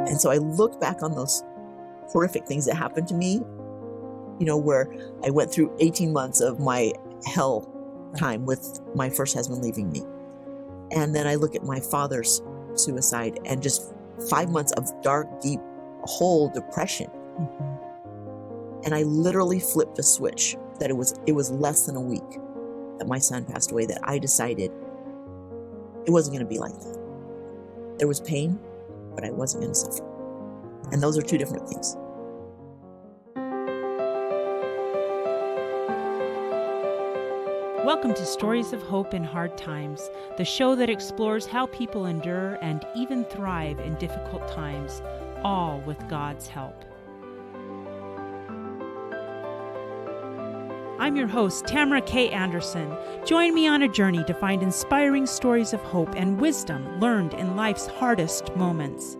And so I look back on those horrific things that happened to me, where I went through 18 months of my hell time with my first husband leaving me. And then I look at my father's suicide and just 5 months of dark, deep whole depression. And I literally flipped a switch that it was less than a week that my son passed away, that I decided it wasn't going to be like that. There was pain, but I wasn't going to suffer. And those are two different things. Welcome to Stories of Hope in Hard Times, the show that explores how people endure and even thrive in difficult times, all with God's help. I'm your host, Tamara K. Anderson. Join me on a journey to find inspiring stories of hope and wisdom learned in life's hardest moments.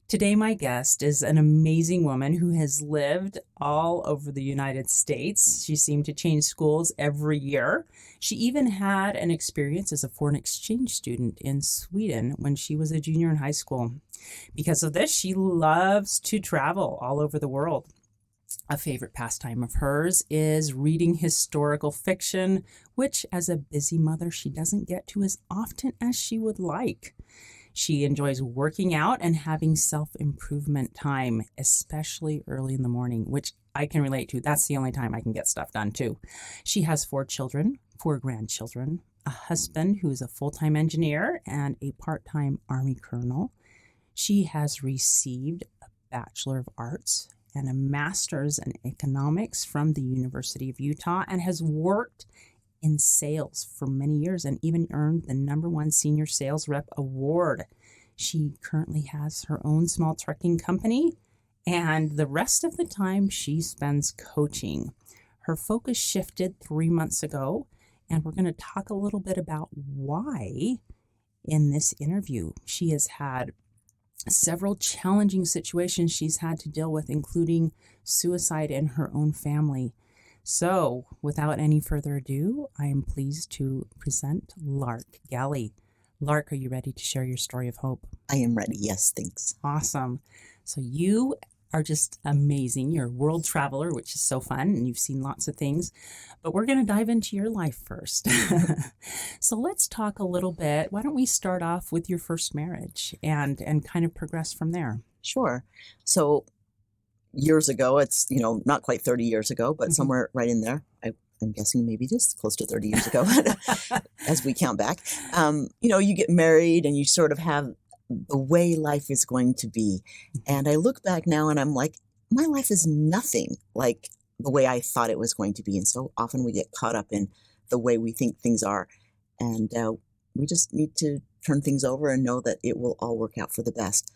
Today, my guest is an amazing woman who has lived all over the United States. She seemed to change schools every year. She even had an experience as a foreign exchange student in Sweden when she was a junior in high school. Because of this, she loves to travel all over the world. A favorite pastime of hers is reading historical fiction, which as a busy mother, she doesn't get to as often as she would like. She enjoys working out and having self-improvement time, especially early in the morning, which I can relate to. That's the only time I can get stuff done too. She has 4 children, 4 grandchildren, a husband who is a full-time engineer and a part-time Army Colonial. She has received a Bachelor of Arts and a Master's in Economics from the University of Utah and has worked in sales for many years and even earned the #1 Senior Sales Rep Award. She currently has her own small trucking company, and the rest of the time she spends coaching. Her focus shifted 3 months ago, and we're going to talk a little bit about why in this interview. She has had several challenging situations she's had to deal with, including suicide in her own family. So, without any further ado, I am pleased to present Lark Galley. Lark, are you ready to share your story of hope? I am ready. Yes, thanks. Awesome. So you are just amazing. You're a world traveler, which is so fun, and you've seen lots of things. But we're going to dive into your life first. So let's talk a little bit. Why don't we start off with your first marriage and kind of progress from there? Sure. So years ago, it's, not quite 30 years ago, but somewhere right in there. I'm guessing maybe just close to 30 years ago as we count back. You get married and you sort of have the way life is going to be. And I look back now and I'm like, my life is nothing like the way I thought it was going to be. And so often we get caught up in the way we think things are. And we just need to turn things over and know that it will all work out for the best.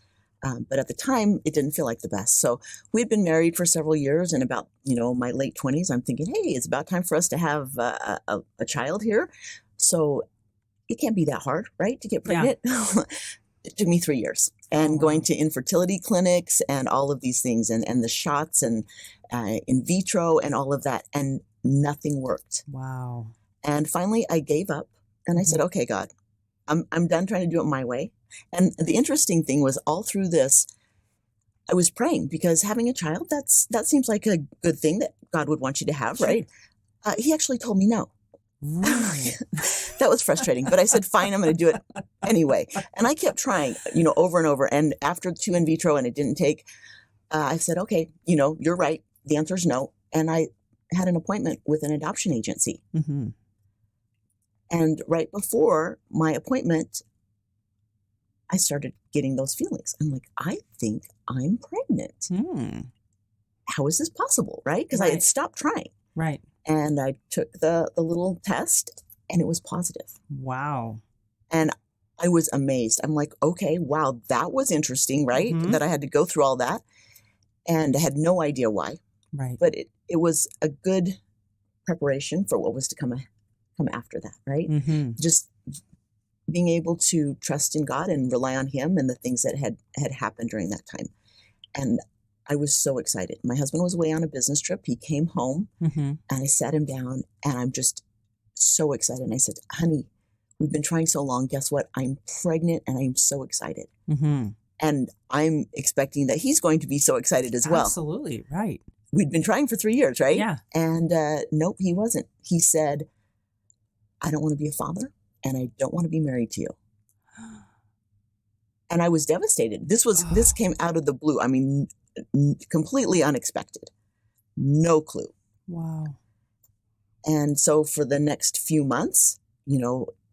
But at the time, it didn't feel like the best. So we had been married for several years, and about, my late 20s, I'm thinking, hey, it's about time for us to have a child here. So it can't be that hard, right, to get pregnant? Yeah. It took me 3 years, and going to infertility clinics and all of these things, and the shots and in vitro and all of that, and nothing worked. Wow. And finally, I gave up, and I said, okay, God, I'm done trying to do it my way. And the interesting thing was, all through this, I was praying, because having a child, that seems like a good thing that God would want you to have, right? He actually told me no. Really? That was frustrating, but I said, fine, I'm going to do it anyway. And I kept trying, over and over. And after 2 in vitro and it didn't take, I said, okay, you're right. The answer is no. And I had an appointment with an adoption agency. Mm-hmm. And right before my appointment, I started getting those feelings. I'm like, I think I'm pregnant. How is this possible, right? Because I had stopped trying. Right. And I took the little test, and it was positive. Wow. And I was amazed. I'm like, okay, wow, that was interesting, right? Mm-hmm. That I had to go through all that. And I had no idea why. Right. But it was a good preparation for what was to come after that, right? Mm-hmm. Just being able to trust in God and rely on Him and the things that had happened during that time. And I was so excited. My husband was away on a business trip. He came home, and I sat him down, and I'm just so excited. And I said, honey, we've been trying so long. Guess what? I'm pregnant and I'm so excited. Mm-hmm. And I'm expecting that he's going to be so excited as well. Absolutely. Right. We'd been trying for 3 years, right? Yeah. And nope, he wasn't. He said, I don't want to be a father and I don't want to be married to you. And I was devastated. This came out of the blue. I mean, completely unexpected. No clue. Wow. And so for the next few months,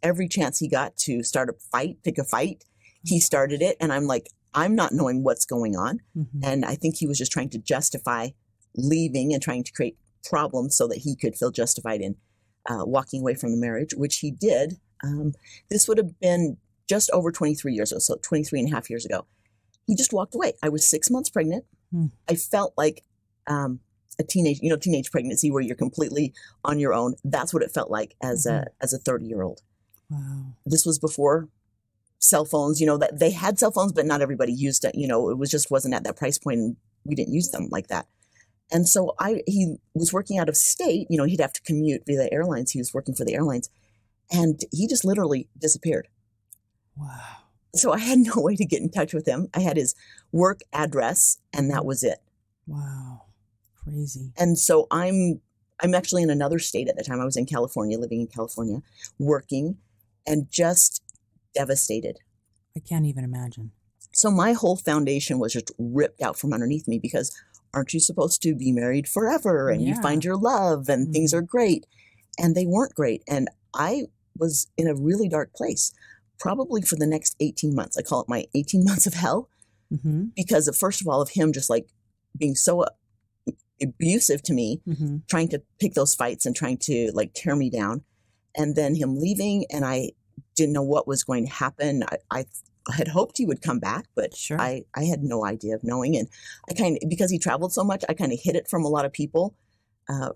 every chance he got to start a fight, pick a fight, he started it. And I'm like, I'm not knowing what's going on. Mm-hmm. And I think he was just trying to justify leaving and trying to create problems so that he could feel justified in walking away from the marriage, which he did. This would have been just over 23 years ago, so 23 and a half years ago. He just walked away. I was 6 months pregnant. I felt like a teenage pregnancy where you're completely on your own. That's what it felt like as a 30-year-old. Wow. This was before cell phones, that they had cell phones, but not everybody used it. It wasn't at that price point, and we didn't use them like that. And so he was working out of state. He'd have to commute via the airlines. He was working for the airlines, and he just literally disappeared. Wow. So I had no way to get in touch with him. I had his work address, and that was it. Wow. Crazy. And so I'm actually in another state at the time. I was in California, living in California, working, and just devastated. I can't even imagine. So my whole foundation was just ripped out from underneath me because aren't you supposed to be married forever and you find your love and things are great? And they weren't great. And I was in a really dark place, probably for the next 18 months. I call it my 18 months of hell because first of all, of him just like being so abusive to me, trying to pick those fights and trying to like tear me down. And then him leaving, and I didn't know what was going to happen. I had hoped he would come back, but I had no idea of knowing. And because he traveled so much, I kind of hid it from a lot of people,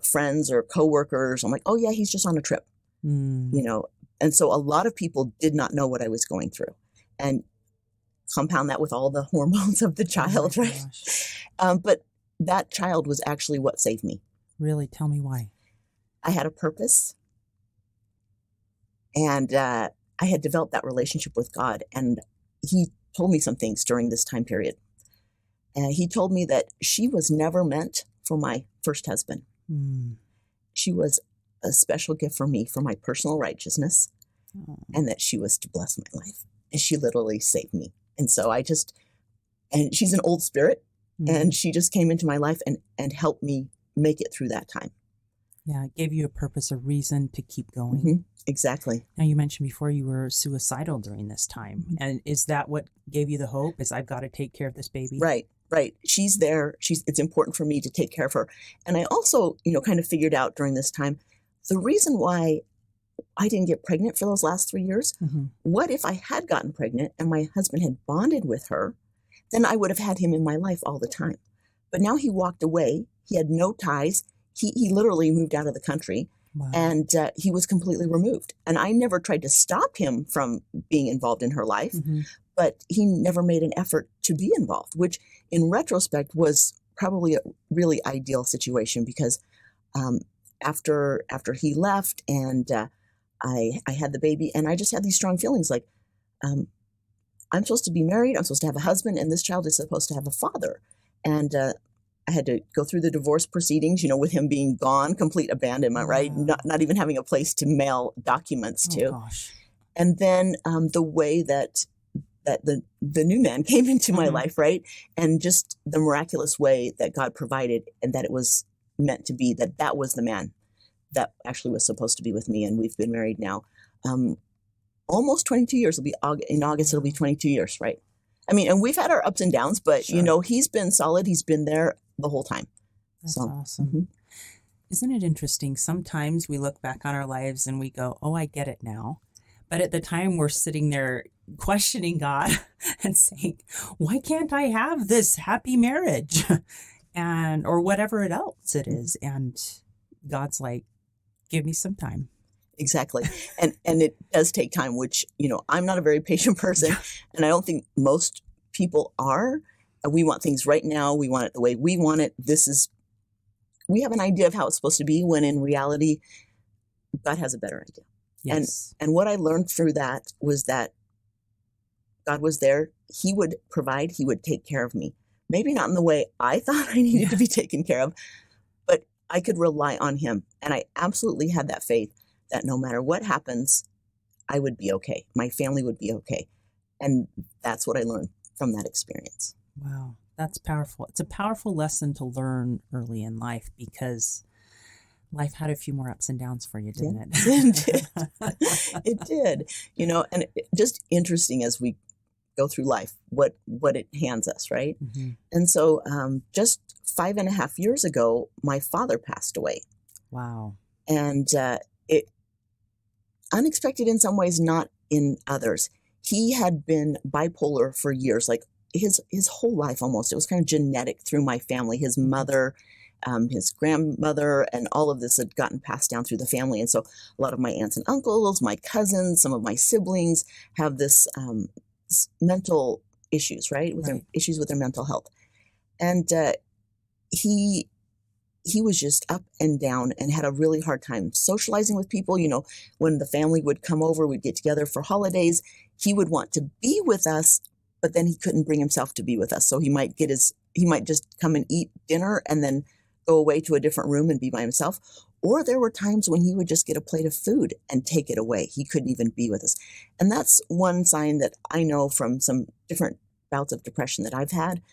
friends or coworkers. I'm like, oh yeah, he's just on a trip, And so a lot of people did not know what I was going through, and compound that with all the hormones of the child, right? But that child was actually what saved me. Really? Tell me why. I had a purpose, and I had developed that relationship with God, and he told me some things during this time period. He told me that she was never meant for my first husband. She was a special gift for me, for my personal righteousness, and that she was to bless my life. And she literally saved me. And so and she's an old spirit, and she just came into my life and helped me make it through that time. Yeah, it gave you a purpose, a reason to keep going. Exactly. Now, you mentioned before you were suicidal during this time. And is that what gave you the hope? Is I've got to take care of this baby? Right. She's there. It's important for me to take care of her. And I also, kind of figured out during this time, the reason why I didn't get pregnant for those last 3 years, what if I had gotten pregnant and my husband had bonded with her, then I would have had him in my life all the time. But now he walked away. He had no ties. He literally moved out of the country. Wow. And he was completely removed. And I never tried to stop him from being involved in her life, but he never made an effort to be involved, which in retrospect was probably a really ideal situation because after he left and I had the baby, and I just had these strong feelings like I'm supposed to be married, I'm supposed to have a husband, and this child is supposed to have a father. And I had to go through the divorce proceedings, with him being gone, complete abandonment, right? Not even having a place to mail documents to. Gosh. And then the way that the new man came into my life, right? And just the miraculous way that God provided, and that it was meant to be, that was the man that actually was supposed to be with me. And we've been married now almost 22 years. In August, it'll be 22 years, right? I mean, and we've had our ups and downs, but, he's been solid. He's been there the whole time. That's awesome. Isn't it interesting? Sometimes we look back on our lives and we go, oh, I get it now. But at the time we're sitting there questioning God and saying, why can't I have this happy marriage? Or whatever else it is. And God's like, give me some time. Exactly. And it does take time, which, I'm not a very patient person, and I don't think most people are. We want things right now. We want it the way we want it. We have an idea of how it's supposed to be, when in reality, God has a better idea. Yes. And what I learned through that was that God was there. He would provide. He would take care of me. Maybe not in the way I thought I needed to be taken care of, but I could rely on him. And I absolutely had that faith that no matter what happens, I would be okay. My family would be okay. And that's what I learned from that experience. Wow, that's powerful. It's a powerful lesson to learn early in life because life had a few more ups and downs for you, didn't it? It did. And just interesting as we go through life, what it hands us, right? Mm-hmm. And so just 5.5 years ago, my father passed away. Wow. And it unexpected in some ways, not in others. He had been bipolar for years, like his whole life almost. It was kind of genetic through my family. His mother, his grandmother, and all of this had gotten passed down through the family. And so a lot of my aunts and uncles, my cousins, some of my siblings have this mental issues, right? Their issues with their mental health. And he was just up and down and had a really hard time socializing with people. When the family would come over, we'd get together for holidays. He would want to be with us, but then he couldn't bring himself to be with us. So he might just come and eat dinner and then go away to a different room and be by himself. Or there were times when he would just get a plate of food and take it away. He couldn't even be with us. And that's one sign that I know from some different bouts of depression that I've had,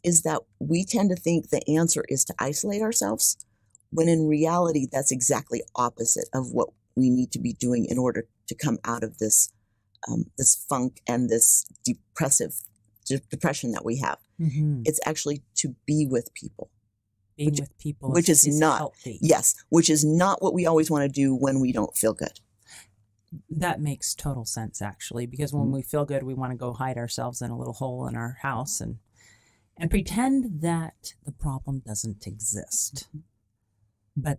is that we tend to think the answer is to isolate ourselves, when in reality, that's exactly opposite of what we need to be doing in order to come out of this funk and this depression that we have. It's actually to be with people. Being with people which is not healthy. Yes, which is not what we always want to do when we don't feel good. That makes total sense, actually, because when we feel good, we want to go hide ourselves in a little hole in our house and pretend that the problem doesn't exist. But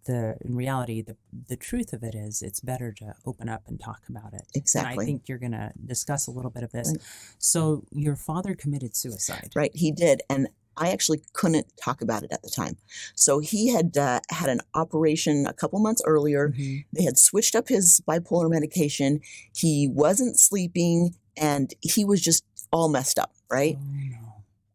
in reality, the truth of it is, it's better to open up and talk about it. Exactly. And I think you're going to discuss a little bit of this. Right. So your father committed suicide. Right, he did, and I actually couldn't talk about it at the time. So he had had an operation a couple months earlier. They had switched up his bipolar medication. He wasn't sleeping, and he was just all messed up, right? Oh, no.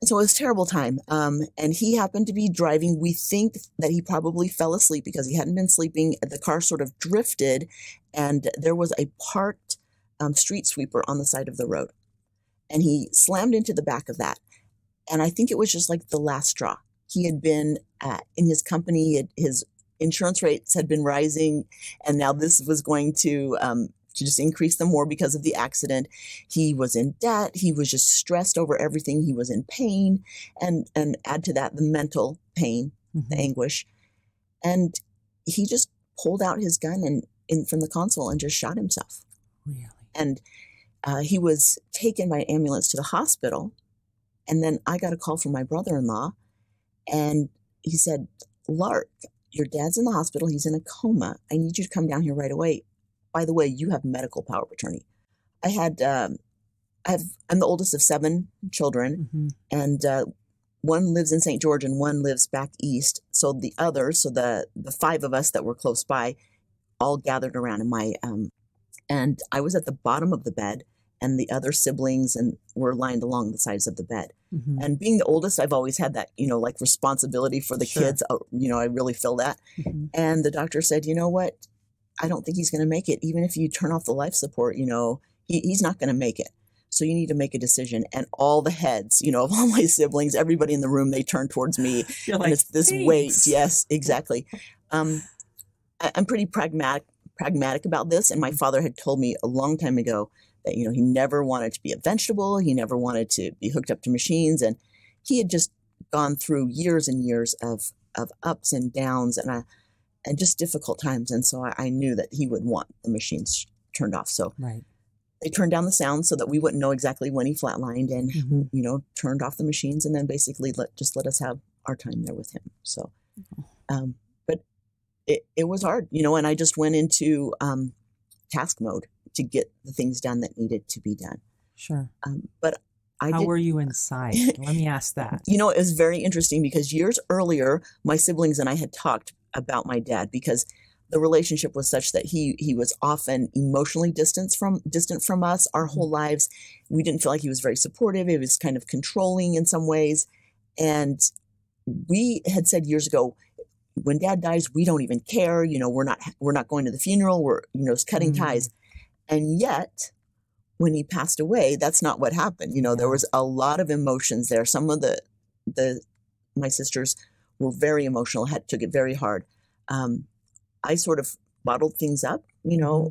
And so it was a terrible time. And he happened to be driving. We think that he probably fell asleep because he hadn't been sleeping. The car sort of drifted, and there was a parked street sweeper on the side of the road. And he slammed into the back of that. And I think it was just like the last straw. He had been in his company, his insurance rates had been rising, and now this was going to just increase them more because of the accident. He was in debt. He was just stressed over everything. He was in pain, and add to that the mental pain, the anguish. And he just pulled out his gun from the console and just shot himself. Really? And he was taken by ambulance to the hospital. And then I got a call from my brother-in-law, and he said, "Lark, your dad's in the hospital. He's in a coma. I need you to come down here right away. By the way, you have medical power of attorney." I'm the oldest of 7 children, and one lives in St. George and one lives back east. So the others, the 5 of us that were close by, all gathered around in my, and I was at the bottom of the bed, and the other siblings were lined along the sides of the bed. And being the oldest, I've always had that, like responsibility for the kids. I really feel that. And the doctor said, "You know what? I don't think he's going to make it. Even if you turn off the life support, he's not going to make it. So you need to make a decision." And all the heads, of all my siblings, everybody in the room, they turned towards me. You're and like, it's this "Thanks." weight. Yes, exactly. I'm pretty pragmatic about this. And my father had told me a long time ago that, he never wanted to be a vegetable. He never wanted to be hooked up to machines. And he had just gone through years and years of ups and downs and just difficult times. And so I knew that he would want the machines turned off. So they turned down the sound so that we wouldn't know exactly when he flatlined, and, turned off the machines, and then basically let us have our time there with him. So, but it was hard, and I just went into task mode to get the things done that needed to be done. Sure. But How were you inside? Let me ask that. It was very interesting because years earlier, my siblings and I had talked about my dad, because the relationship was such that he was often emotionally distant from us our whole lives. We didn't feel like he was very supportive. He was kind of controlling in some ways. And we had said years ago, when Dad dies, we don't even care. We're not going to the funeral. We're, cutting ties. And yet, when he passed away, that's not what happened. There was a lot of emotions there. Some of my sisters were very emotional, took it very hard. I sort of bottled things up.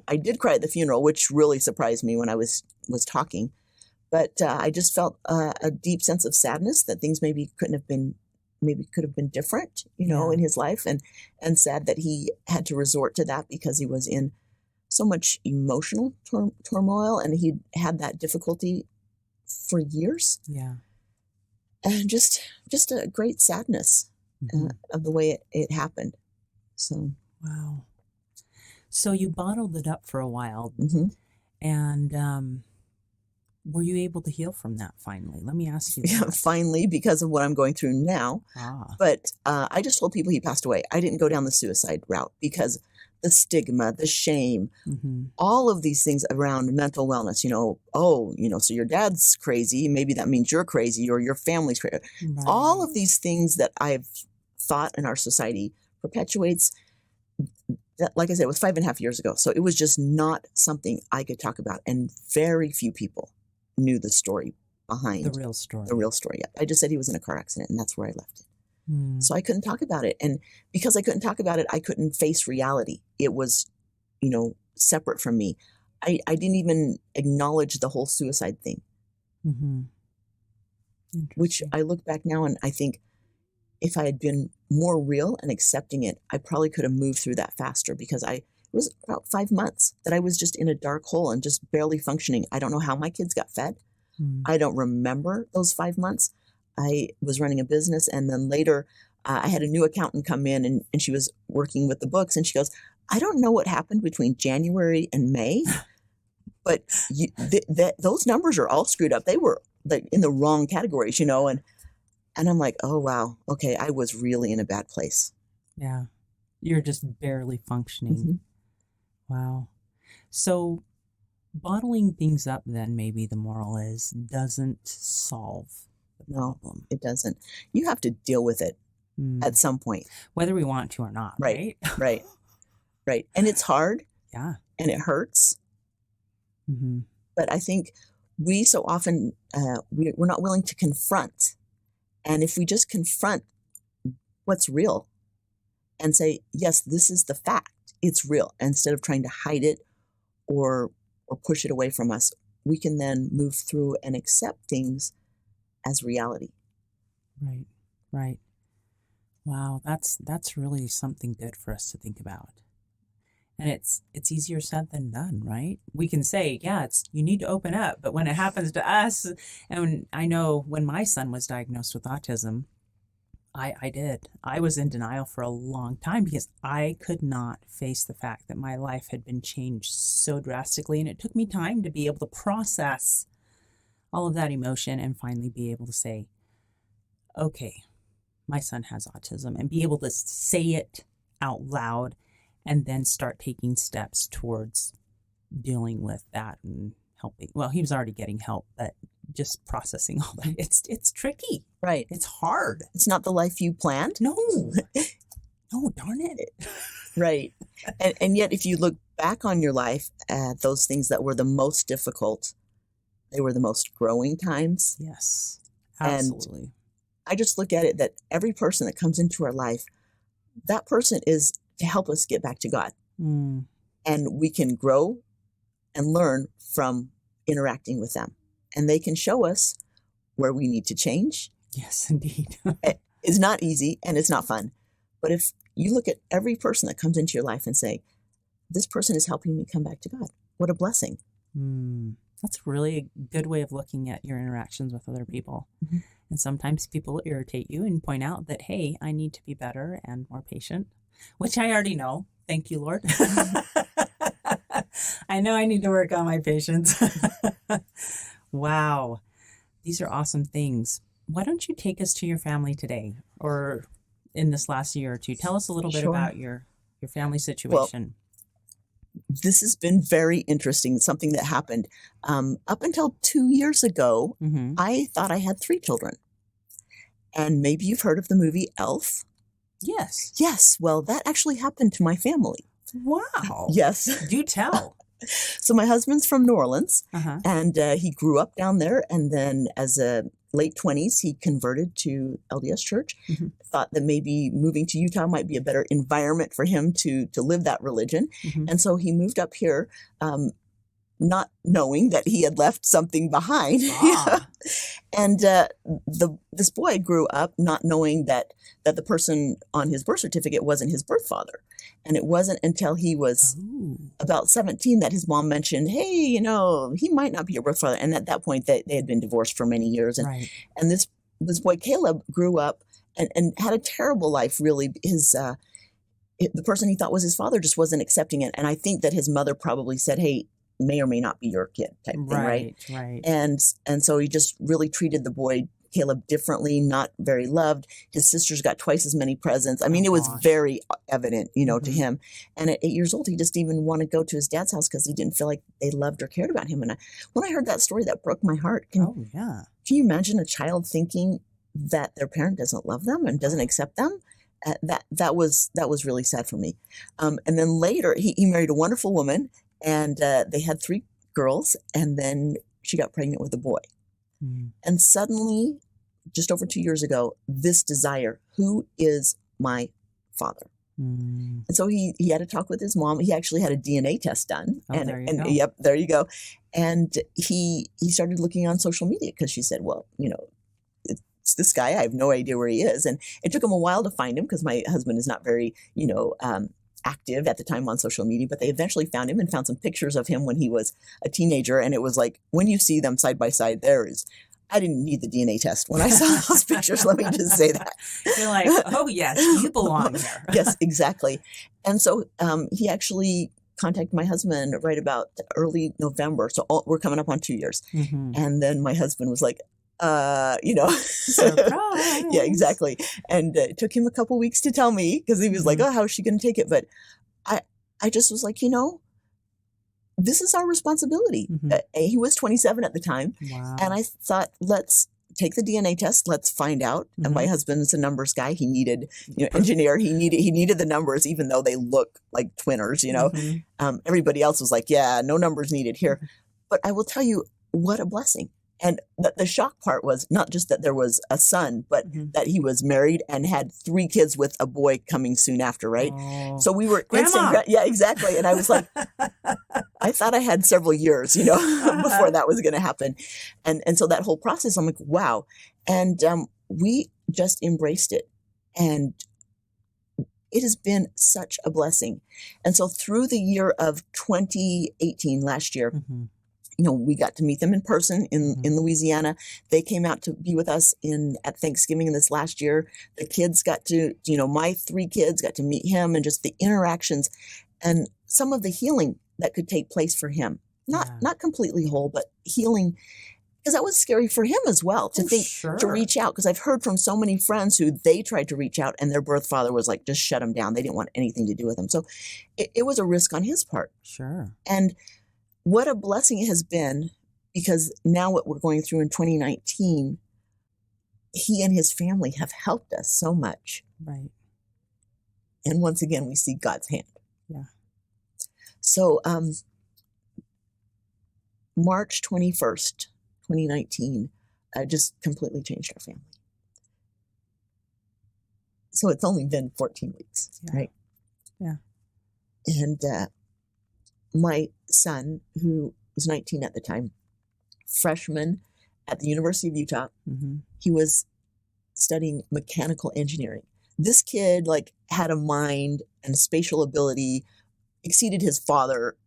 I did cry at the funeral, which really surprised me when I was talking. But I just felt a deep sense of sadness that things maybe could have been different, in his life, and sad that he had to resort to that because he was in so much emotional turmoil, and he'd had that difficulty for years. Yeah. And just a great sadness of the way it happened. So. Wow. So you bottled it up for a while, and were you able to heal from that finally? Let me ask you that. Yeah, finally, because of what I'm going through now. But I just told people he passed away. I didn't go down the suicide route because the stigma, the shame, all of these things around mental wellness, so your dad's crazy. Maybe that means you're crazy or your family's crazy. Right. All of these things that I've thought in our society perpetuates. That, like I said, it was 5.5 years ago. So it was just not something I could talk about. And very few people knew the story behind the real story. Yeah. I just said he was in a car accident, and that's where I left it. So I couldn't talk about it. And because I couldn't talk about it, I couldn't face reality. It was, separate from me. I didn't even acknowledge the whole suicide thing. Which I look back now and I think if I had been more real and accepting it, I probably could have moved through that faster because it was about 5 months that I was just in a dark hole and just barely functioning. I don't know how my kids got fed. I don't remember those 5 months. I was running a business, and then later I had a new accountant come in, and she was working with the books, and she goes, I don't know what happened between January and May, but those numbers are all screwed up. They were like in the wrong categories, and I'm like, oh, wow, okay, I was really in a bad place. Yeah, you're just barely functioning. Wow. So bottling things up, then, maybe the moral is, doesn't solve the problem. No, it doesn't. You have to deal with it at some point. Whether we want to or not, right? Right. And it's hard. Yeah. And it hurts. But I think we so often, we're not willing to confront. And if we just confront what's real and say, yes, this is the fact, it's real, instead of trying to hide it or push it away from us, we can then move through and accept things as reality. Right. Wow, that's really something good for us to think about. And it's easier said than done, right? We can say, yeah, you need to open up, but when it happens to us, and I know when my son was diagnosed with autism, I was in denial for a long time because I could not face the fact that my life had been changed so drastically, and it took me time to be able to process all of that emotion and finally be able to say, okay, my son has autism, and be able to say it out loud and then start taking steps towards dealing with that and helping. Well, he was already getting help, but just processing all that. It's tricky. Right. It's hard. It's not the life you planned. No, darn it. Right. And yet, if you look back on your life at those things that were the most difficult, they were the most growing times. Yes, absolutely. And I just look at it that every person that comes into our life, that person is to help us get back to God. And we can grow and learn from interacting with them. And they can show us where we need to change. Yes, indeed. It's not easy and it's not fun. But if you look at every person that comes into your life and say, this person is helping me come back to God, what a blessing. That's really a good way of looking at your interactions with other people. And sometimes people irritate you and point out that, hey, I need to be better and more patient, which I already know. Thank you, Lord. I know I need to work on my patience. Wow. These are awesome things. Why don't you take us to your family today or in this last year or two? Tell us a little bit about your your family situation. This has been very interesting, something that happened. Up until 2 years ago, Mm-hmm. I thought I had 3 children. And maybe you've heard of the movie Elf. Yes. Yes, well, that actually happened to my family. Wow. Yes. Do tell. So my husband's from New Orleans, Uh-huh. and he grew up down there. And then as a late 20s, he converted to LDS Church, Mm-hmm. thought that maybe moving to Utah might be a better environment for him to live that religion. Mm-hmm. And so he moved up here, not knowing that he had left something behind. Ah. And this boy grew up not knowing that the person on his birth certificate wasn't his birth father. And it wasn't until he was Ooh. about 17 that his mom mentioned, hey, he might not be your birth father. And at that point, they had been divorced for many years. And, Right. and this boy, Caleb, grew up and had a terrible life, really. The person he thought was his father just wasn't accepting it. And I think that his mother probably said, hey, may or may not be your kid type thing, right? Right. And so he just really treated the boy, Caleb, differently, not very loved. His sisters got twice as many presents. I mean, it was gosh. very evident, to Mhm. him. And at 8 years old, he just didn't even want to go to his dad's house because he didn't feel like they loved or cared about him. And when I heard that story, that broke my heart. Oh, yeah. Can you imagine a child thinking that their parent doesn't love them and doesn't accept them? That was really sad for me. And then later, he married a wonderful woman, and they had 3 girls, and then she got pregnant with a boy. Mm. And suddenly, just over 2 years ago, this desire, who is my father? Mm. And so he had a talk with his mom. He actually had a DNA test done. Oh, there you go. Yep, there you go. And he started looking on social media because she said, well, it's this guy. I have no idea where he is. And it took him a while to find him because my husband is not very, active at the time on social media, but they eventually found him and found some pictures of him when he was a teenager. And it was like, when you see them side by side, I didn't need the DNA test when I saw those pictures. Let me just say that. You're like, oh, yes, you belong here. Yes, exactly. And so he actually contacted my husband right about early November. So we're coming up on 2 years. Mm-hmm. And then my husband was like, Surprise. Yeah, exactly. And it took him a couple weeks to tell me because he was like, oh, how is she going to take it? But I just was like, this is our responsibility. Mm-hmm. He was 27 at the time. Wow. And I thought, let's take the DNA test. Let's find out. Mm-hmm. And my husband's a numbers guy. He needed, engineer. He needed the numbers, even though they look like twinners, Mm-hmm. Everybody else was like, yeah, no numbers needed here. But I will tell you, what a blessing. And the shock part was not just that there was a son, but Mm-hmm. that he was married and had 3 kids with a boy coming soon after, right? Oh. So we were Grandma. yeah, exactly. And I was like, I thought I had several years, before that was going to happen. And so that whole process, I'm like, wow. And we just embraced it. And it has been such a blessing. And so through the year of 2018, last year, Mm-hmm. We got to meet them in person in Louisiana. They came out to be with us at Thanksgiving this last year. The kids got to, my 3 kids got to meet him, and just the interactions and some of the healing that could take place for him. Not completely whole, but healing, because that was scary for him as well to think, sure. to reach out. Because I've heard from so many friends who they tried to reach out and their birth father was like, just shut them down. They didn't want anything to do with them. So it was a risk on his part. Sure. And what a blessing it has been, because now what we're going through in 2019, he and his family have helped us so much. Right. And once again, we see God's hand. Yeah. So March 21st, 2019, just completely changed our family. So it's only been 14 weeks, right? Yeah. And my son, who was 19 at the time, freshman at the University of Utah, Mm-hmm. he was studying mechanical engineering. This kid had a mind and spatial ability, exceeded his father,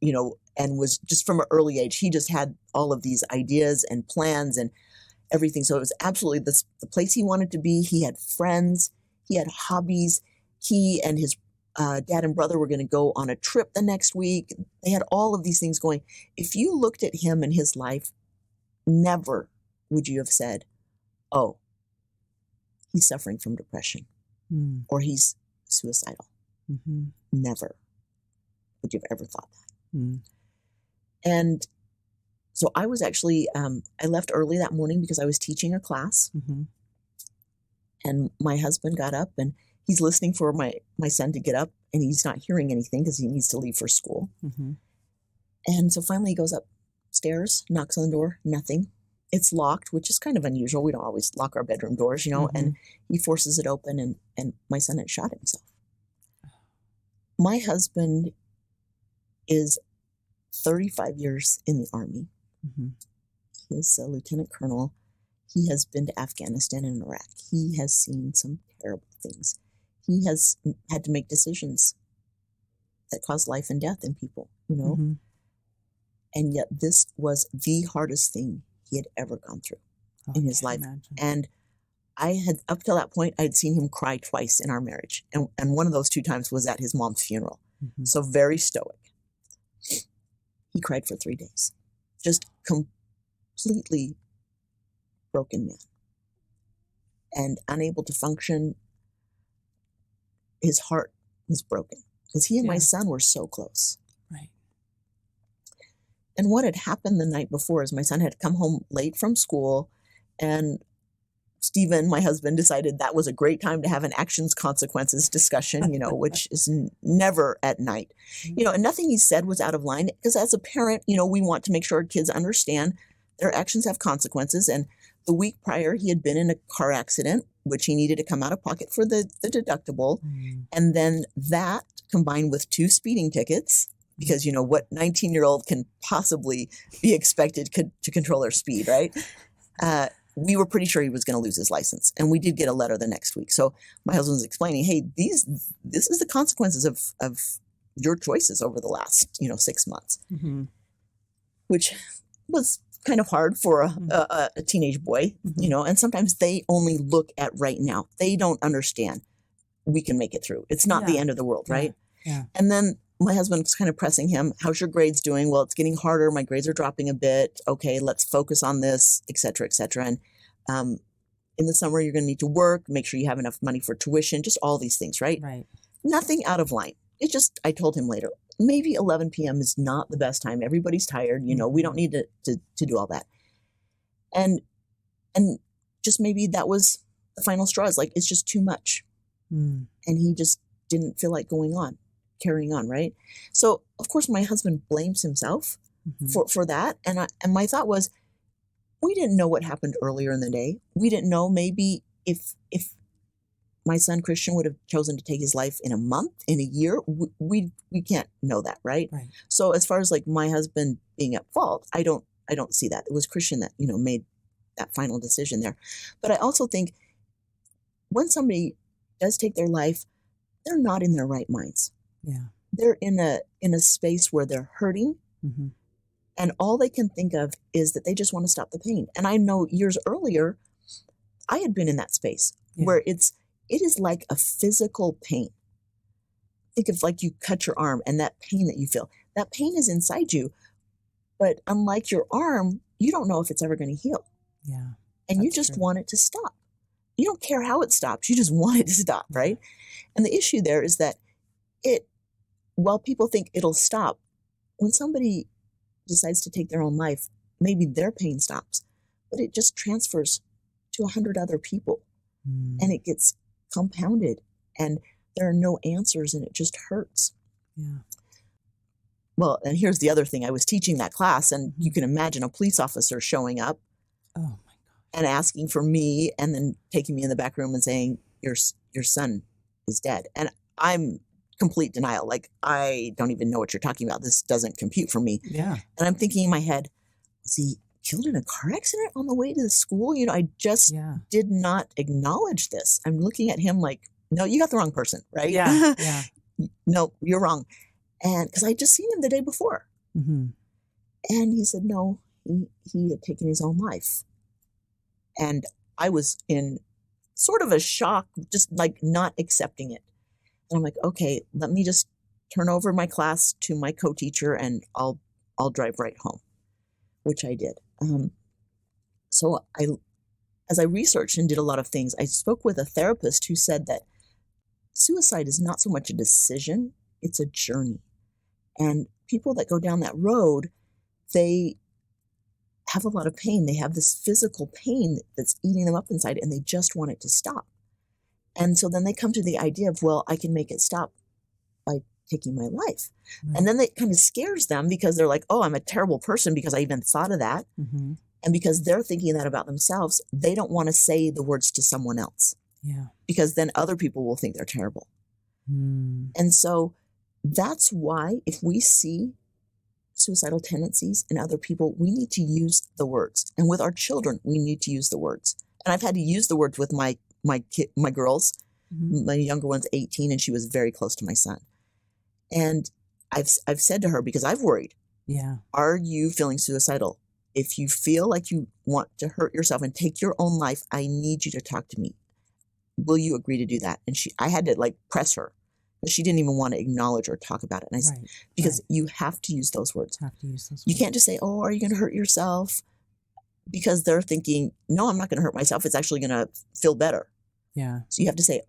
and was just from an early age. He just had all of these ideas and plans and everything. So it was absolutely the place he wanted to be. He had friends, he had hobbies. He and his dad and brother were going to go on a trip the next week. They had all of these things going. If you looked at him and his life, never would you have said, oh, he's suffering from depression or he's suicidal. Mm-hmm. Never would you have ever thought that. Mm. And so I was actually, I left early that morning because I was teaching a class. Mm-hmm. And my husband got up and he's listening for my son to get up, and he's not hearing anything because he needs to leave for school. Mm-hmm. And so finally he goes upstairs, knocks on the door, nothing. It's locked, which is kind of unusual. We don't always lock our bedroom doors, Mm-hmm. and he forces it open, and my son had shot himself. My husband is 35 years in the Army. Mm-hmm. He is a lieutenant colonel. He has been to Afghanistan and Iraq. He has seen some terrible things. He has had to make decisions that cause life and death in people, Mm-hmm. And yet this was the hardest thing he had ever gone through in his life. Imagine. And I had, up till that point, I had seen him cry twice in our marriage. And one of those 2 times was at his mom's funeral. Mm-hmm. So very stoic. He cried for 3 days. Just completely broken man. And unable to function. His heart was broken because he and my son were so close. Right. And what had happened the night before is my son had come home late from school, and Stephen, my husband, decided that was a great time to have an actions consequences discussion, which is never at night. And nothing he said was out of line, because as a parent, we want to make sure our kids understand their actions have consequences. And the week prior, he had been in a car accident, which he needed to come out of pocket for the deductible. Mm. And then that combined with 2 speeding tickets, because what 19-year-old can possibly be expected to control their speed, right? We were pretty sure he was going to lose his license. And we did get a letter the next week. So my husband was explaining, hey, this is the consequences of your choices over the last, 6 months, Mm-hmm. which was kind of hard for a teenage boy, and sometimes they only look at right now. They don't understand we can make it through. It's not the end of the world, right? Yeah. And then my husband was kind of pressing him, how's your grades doing? Well, it's getting harder. My grades are dropping a bit. Okay, let's focus on this, et cetera, et cetera. And in the summer, you're going to need to work, make sure you have enough money for tuition, just all these things, right? Right. Nothing out of line. It just, I told him later, maybe 11 p.m. is not the best time. Everybody's tired. We don't need to do all that. And just maybe that was the final straw. It's like, it's just too much. Mm. And he just didn't feel like carrying on, right? So, of course, my husband blames himself for that. And my thought was, we didn't know what happened earlier in the day. We didn't know maybe if my son Christian would have chosen to take his life in a month, in a year. We can't know that, right? Right. So as far as like my husband being at fault, I don't see that. It was Christian that made that final decision there. But I also think when somebody does take their life, they're not in their right minds. Yeah. They're in a space where they're hurting. Mm-hmm. And all they can think of is that they just want to stop the pain. And I know years earlier, I had been in that space where it is like a physical pain. Think of like you cut your arm and that pain that you feel. That pain is inside you. But unlike your arm, you don't know if it's ever going to heal. Yeah. And you just want it to stop. You don't care how it stops. You just want it to stop, right? And the issue there is that while people think it'll stop, when somebody decides to take their own life, maybe their pain stops, but it just transfers to 100 other people. And it gets compounded, and there are no answers, and it just hurts. Yeah. Well, and here's the other thing. I was teaching that class, and you can imagine a police officer showing up and asking for me, and then taking me in the back room and saying, your son is dead. And I'm complete denial. Like, I don't even know what you're talking about. This doesn't compute for me. Yeah. And I'm thinking in my head, was he killed in a car accident on the way to the school? I just did not acknowledge this. I'm looking at him like, no, you got the wrong person, right? Yeah. Yeah. No, you're wrong. And because I'd just seen him the day before. Mm-hmm. And he said, no, he had taken his own life. And I was in sort of a shock, just like not accepting it. And I'm like, okay, let me just turn over my class to my co-teacher and I'll drive right home, which I did. So as I researched and did a lot of things, I spoke with a therapist who said that suicide is not so much a decision, it's a journey. And people that go down that road, they have a lot of pain. They have this physical pain that's eating them up inside, and they just want it to stop. And so then they come to the idea of, well, I can make it stop by taking my life. Right. And then it kind of scares them because they're like, oh, I'm a terrible person because I even thought of that. Mm-hmm. And because they're thinking that about themselves, they don't want to say the words to someone else. Yeah. Because then other people will think they're terrible. Mm. And so that's why if we see suicidal tendencies in other people, we need to use the words. And with our children, we need to use the words. And I've had to use the words with my girls. Mm-hmm. My younger one's 18, and she was very close to my son. And I've said to her, because I've worried, Yeah. are you feeling suicidal? If you feel like you want to hurt yourself and take your own life, I need you to talk to me. Will you agree to do that? And I had to press her, but she didn't even want to acknowledge or talk about it. And I said, Right. because you have to use those words. Have to use those. You words. can't just say, oh, are you going to hurt yourself? Because they're thinking, no, I'm not going to hurt myself. It's actually going to feel better. Yeah. So you have to say,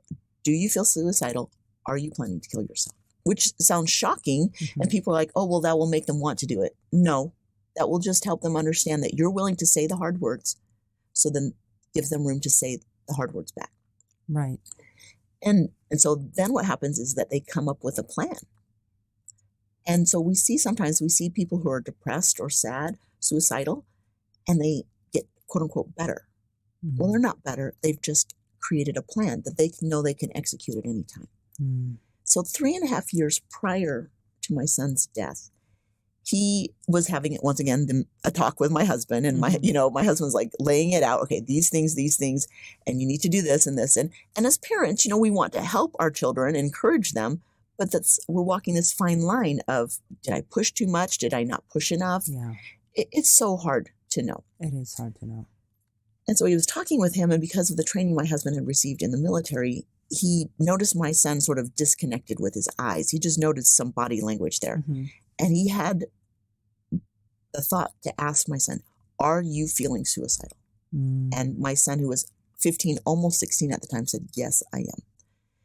do you feel suicidal? Are you planning to kill yourself? Which sounds shocking. Mm-hmm. And people are like, oh, well, that will make them want to do it. No, that will just help them understand that you're willing to say the hard words. So then gives them room to say the hard words back. Right. And so then what happens is that they come up with a plan. And so sometimes we see people who are depressed or sad, suicidal, and they get quote unquote better. Mm-hmm. Well, they're not better. They've just created a plan that they know they can execute at any time. Mm. So 3.5 years prior to my son's death, he was having, once again, a talk with my husband, and my husband's like laying it out. Okay, these things, and you need to do this and this. And as parents, we want to help our children, encourage them, but we're walking this fine line of, did I push too much? Did I not push enough? Yeah. It's so hard to know. It is hard to know. And so he was talking with him, and because of the training my husband had received in the military, he noticed my son sort of disconnected with his eyes. He just noticed some body language there. Mm-hmm. And he had the thought to ask my son, are you feeling suicidal? Mm. And my son, who was 15, almost 16 at the time, said, yes, I am.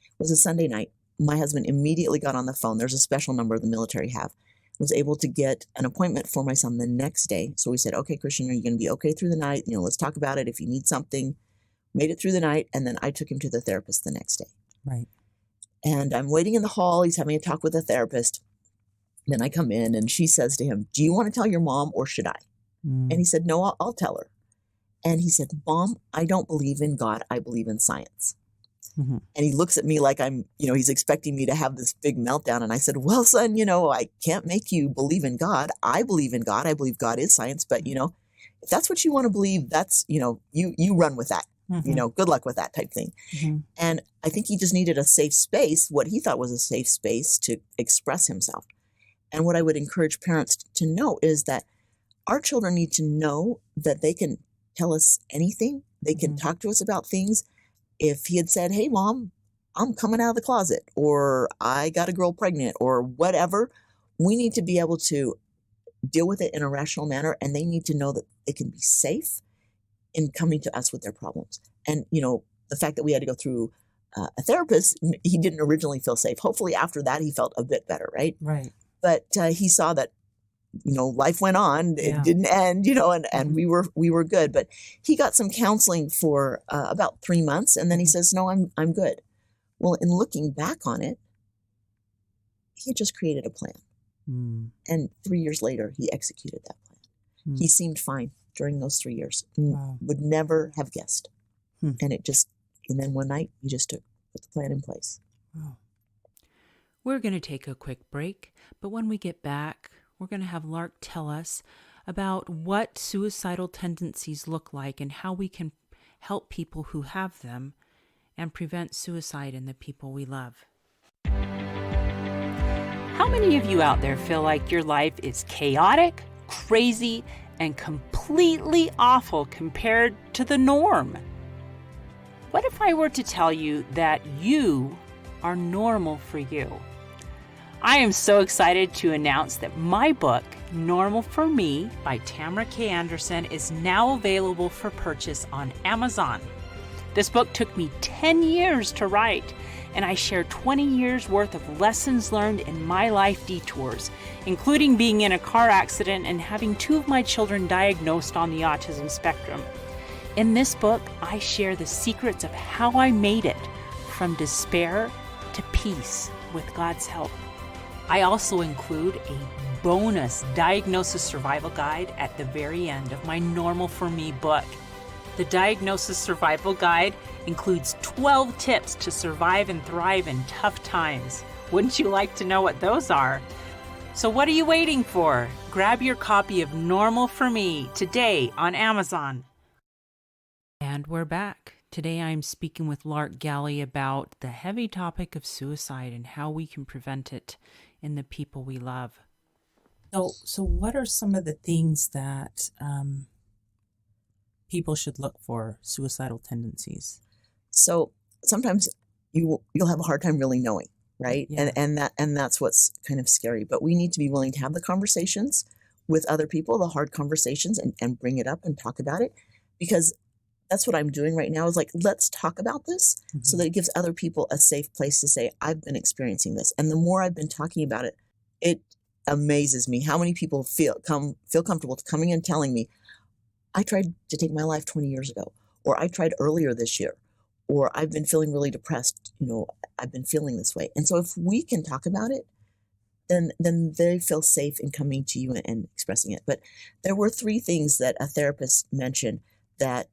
It was a Sunday night. My husband immediately got on the phone. There's a special number the military have. Was able to get an appointment for my son the next day. So we said, okay, Christian, are you going to be okay through the night? Let's talk about it. If you need something, made it through the night. And then I took him to the therapist the next day. Right. And I'm waiting in the hall. He's having a talk with the therapist. Then I come in and she says to him, do you want to tell your mom or should I? Mm. And he said, no, I'll tell her. And he said, Mom, I don't believe in God. I believe in science. Mm-hmm. And he looks at me like I'm, he's expecting me to have this big meltdown. And I said, well, son, I can't make you believe in God. I believe in God. I believe God is science. But, if that's what you want to believe, that's, you run with that. Mm-hmm. Good luck with that type thing. Mm-hmm. And I think he just needed a safe space, what he thought was a safe space to express himself. And what I would encourage parents to know is that our children need to know that they can tell us anything. They can talk to us about things. If he had said, hey, Mom, I'm coming out of the closet, or I got a girl pregnant, or whatever, we need to be able to deal with it in a rational manner. And they need to know that they can be safe in coming to us with their problems. And, the fact that we had to go through a therapist, he didn't originally feel safe. Hopefully after that, he felt a bit better, right? Right. But he saw that, life went on. Yeah. It didn't end, and we were good. But he got some counseling for about 3 months, and then he says, "No, I'm good." Well, in looking back on it, he had just created a plan, and 3 years later, he executed that plan. He seemed fine during those 3 years. Wow. Would never have guessed, Hmm. and then one night he just put the plan in place. Wow. We're going to take a quick break, but when we get back, we're going to have Lark tell us about what suicidal tendencies look like and how we can help people who have them and prevent suicide in the people we love. How many of you out there feel like your life is chaotic, crazy, and completely awful compared to the norm? What if I were to tell you that you are normal for you? I am so excited to announce that my book, Normal for Me by Tamara K. Anderson, is now available for purchase on Amazon. This book took me 10 years to write, and I share 20 years worth of lessons learned in my life detours, including being in a car accident and having 2 of my children diagnosed on the autism spectrum. In this book, I share the secrets of how I made it from despair to peace with God's help. I also include a bonus diagnosis survival guide at the very end of my Normal for Me book. The Diagnosis Survival Guide includes 12 tips to survive and thrive in tough times. Wouldn't you like to know what those are? So what are you waiting for? Grab your copy of Normal for Me today on Amazon. And we're back. Today I'm speaking with Lark Galley about the heavy topic of suicide and how we can prevent it in the people we love. So what are some of the things that people should look for suicidal tendencies? So sometimes you'll have a hard time really knowing, right? Yeah. And that's what's kind of scary. But we need to be willing to have the conversations with other people, the hard conversations, and bring it up and talk about it, because that's what I'm doing right now is like, let's talk about this so that it gives other people a safe place to say, I've been experiencing this. And the more I've been talking about it, it amazes me how many people feel comfortable coming and telling me, I tried to take my life 20 years ago, or I tried earlier this year, or I've been feeling really depressed. I've been feeling this way. And so if we can talk about it, then they feel safe in coming to you and expressing it. But there were 3 things that a therapist mentioned that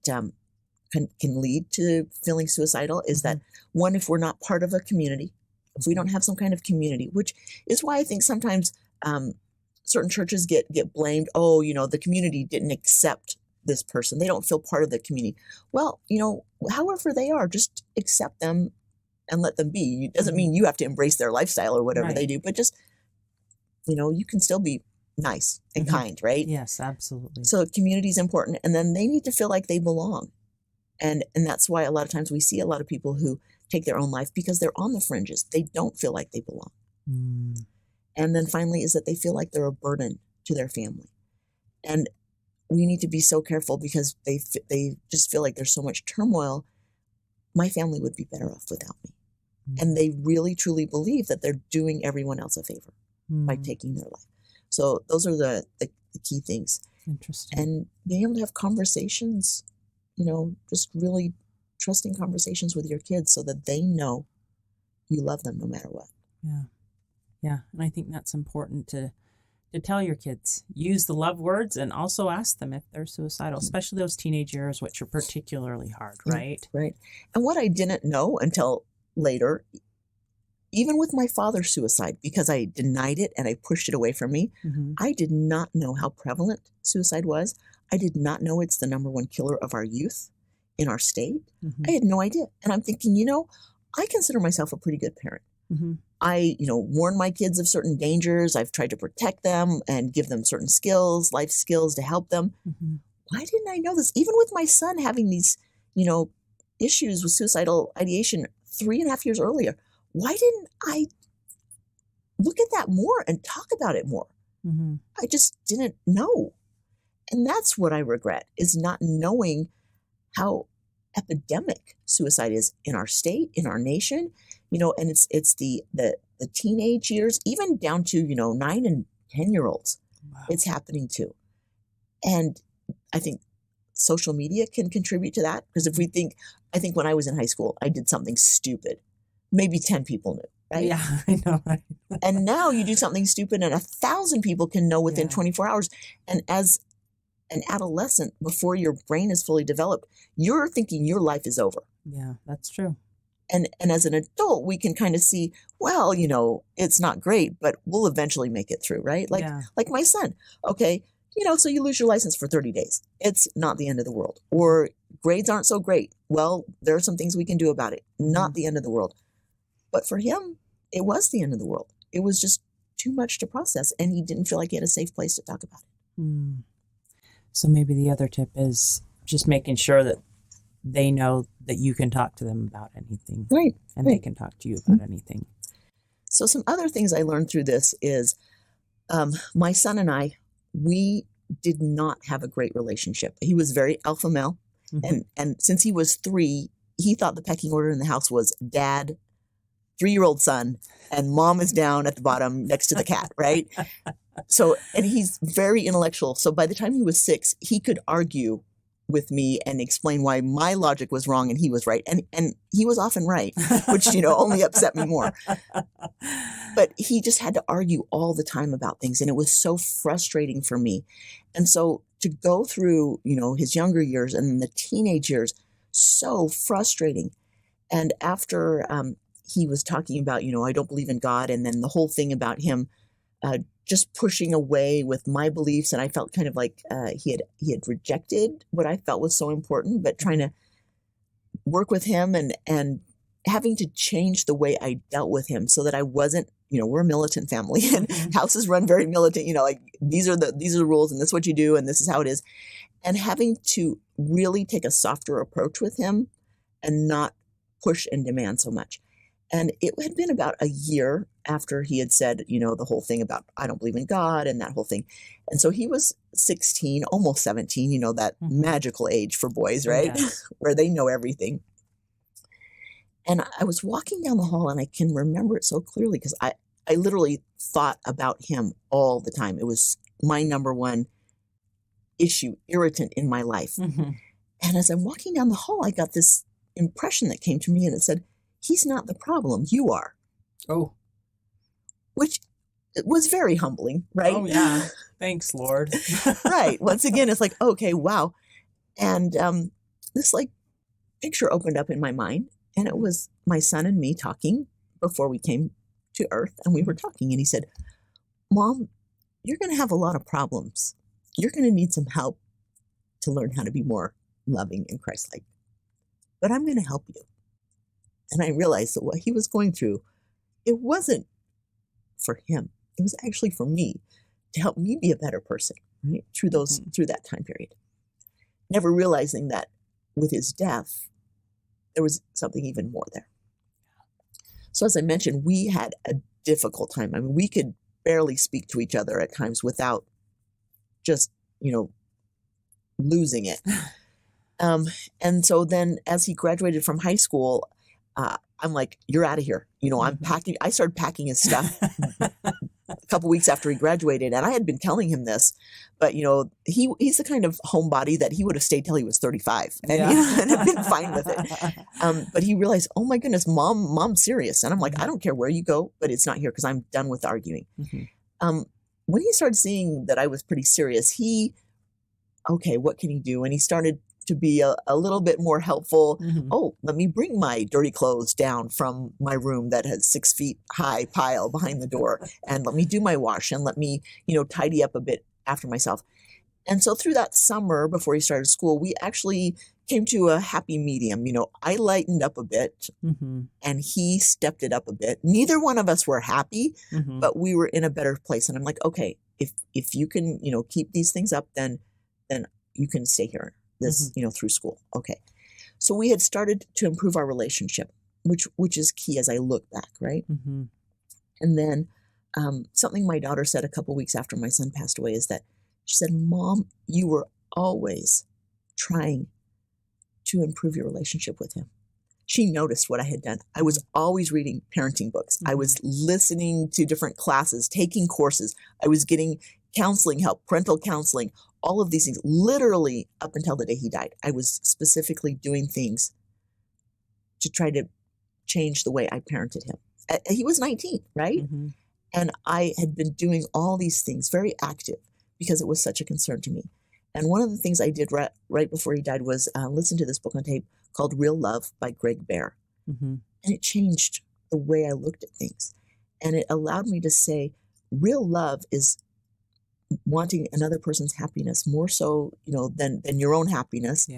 can lead to feeling suicidal is that, one, if we're not part of a community, if we don't have some kind of community, which is why I think sometimes certain churches get blamed. Oh, the community didn't accept this person. They don't feel part of the community. Well, however they are, just accept them and let them be. It doesn't mean you have to embrace their lifestyle or whatever they do, but just, you can still be nice and kind, right? Yes, absolutely. So community is important. And then they need to feel like they belong. And that's why a lot of times we see a lot of people who take their own life because they're on the fringes. They don't feel like they belong. And then finally is that they feel like they're a burden to their family. And we need to be so careful because they just feel like there's so much turmoil. My family would be better off without me. And they really, truly believe that they're doing everyone else a favor by taking their life. So those are the key things. Interesting. And being able to have conversations, just really trusting conversations with your kids so that they know you love them no matter what. Yeah. Yeah. And I think that's important to tell your kids. Use the love words and also ask them if they're suicidal, especially those teenage years, which are particularly hard, right? Right. And what I didn't know until later, even with my father's suicide, because I denied it and I pushed it away from me, I did not know how prevalent suicide was. I did not know it's the #1 killer of our youth in our state. I had no idea. And I'm thinking, I consider myself a pretty good parent. I, warn my kids of certain dangers. I've tried to protect them and give them certain skills, life skills to help them. Why didn't I know this? Even with my son having these, issues with suicidal ideation 3.5 years earlier, why didn't I look at that more and talk about it more? I just didn't know. And that's what I regret, is not knowing how epidemic suicide is in our state, in our nation, and it's the teenage years, even down to, 9 and 10-year-olds. Wow. It's happening too. And I think social media can contribute to that, because I think when I was in high school, I did something stupid. Maybe 10 people knew, right? Yeah, I know. Right? And now you do something stupid and 1,000 people can know within 24 hours. And as an adolescent, before your brain is fully developed, you're thinking your life is over. Yeah, that's true. And as an adult, we can kind of see, well, it's not great, but we'll eventually make it through, right? Like my son. Okay, so you lose your license for 30 days. It's not the end of the world. Or grades aren't so great. Well, there are some things we can do about it. Not the end of the world. But for him, it was the end of the world. It was just too much to process, and he didn't feel like he had a safe place to talk about it. So maybe the other tip is just making sure that they know that you can talk to them about anything. Right. And they can talk to you about anything. So some other things I learned through this is my son and I, we did not have a great relationship. He was very alpha male. And since he was 3, he thought the pecking order in the house was dad, 3-year-old son, and mom is down at the bottom next to the cat, right? So, and he's very intellectual. So by the time he was 6, he could argue with me and explain why my logic was wrong and he was right. And he was often right, which, only upset me more. But he just had to argue all the time about things. And it was so frustrating for me. And so to go through, his younger years and then the teenage years, so frustrating. And after he was talking about, I don't believe in God. And then the whole thing about him just pushing away with my beliefs. And I felt kind of like he had rejected what I felt was so important, but trying to work with him and having to change the way I dealt with him so that I wasn't, we're a militant family and houses run very militant, like these are the rules and this is what you do and this is how it is. And having to really take a softer approach with him and not push and demand so much. And it had been about a year after he had said, the whole thing about, I don't believe in God and that whole thing. And so he was 16, almost 17, that magical age for boys, right? Yes. Where they know everything. And I was walking down the hall and I can remember it so clearly because I literally thought about him all the time. It was my number one issue, irritant in my life. Mm-hmm. And as I'm walking down the hall, I got this impression that came to me and it said, he's not the problem, you are. Oh. Which was very humbling, right? Oh, yeah. Thanks, Lord. Right. Once again, it's like, okay, wow. And this picture opened up in my mind and it was my son and me talking before we came to Earth. And we were talking and he said, Mom, you're going to have a lot of problems. You're going to need some help to learn how to be more loving and Christ-like. But I'm going to help you. And I realized that what he was going through, it wasn't for him. It was actually for me to help me be a better person, right? Through that time period. Never realizing that with his death, there was something even more there. So as I mentioned, we had a difficult time. I mean, we could barely speak to each other at times without just, losing it. And so then as he graduated from high school, I'm like, you're out of here. I'm packing. I started packing his stuff a couple weeks after he graduated. And I had been telling him this, but, he's the kind of homebody that he would have stayed till he was 35 and, and have been fine with it. But he realized, oh my goodness, mom's serious. And I'm like, I don't care where you go, but it's not here because I'm done with arguing. Mm-hmm. When he started seeing that I was pretty serious, okay, what can he do? And he started to be a little bit more helpful. Mm-hmm. Oh, let me bring my dirty clothes down from my room that has 6 feet high pile behind the door. And let me do my wash and let me, tidy up a bit after myself. And so through that summer before he started school, we actually came to a happy medium. I lightened up a bit and he stepped it up a bit. Neither one of us were happy, but we were in a better place. And I'm like, okay, if you can, keep these things up, then you can stay here. Through school. Okay. So we had started to improve our relationship, which is key as I look back, right? Mm-hmm. And then something my daughter said a couple weeks after my son passed away is that she said, Mom, you were always trying to improve your relationship with him. She noticed what I had done. I was always reading parenting books. Mm-hmm. I was listening to different classes, taking courses. I was getting counseling help, parental counseling, all of these things, literally up until the day he died. I was specifically doing things to try to change the way I parented him. He was 19, right? Mm-hmm. And I had been doing all these things, very active, because it was such a concern to me. And one of the things I did right before he died was listen to this book on tape called Real Love by Greg Bear. Mm-hmm. And it changed the way I looked at things. And it allowed me to say, real love is wanting another person's happiness more so, than your own happiness,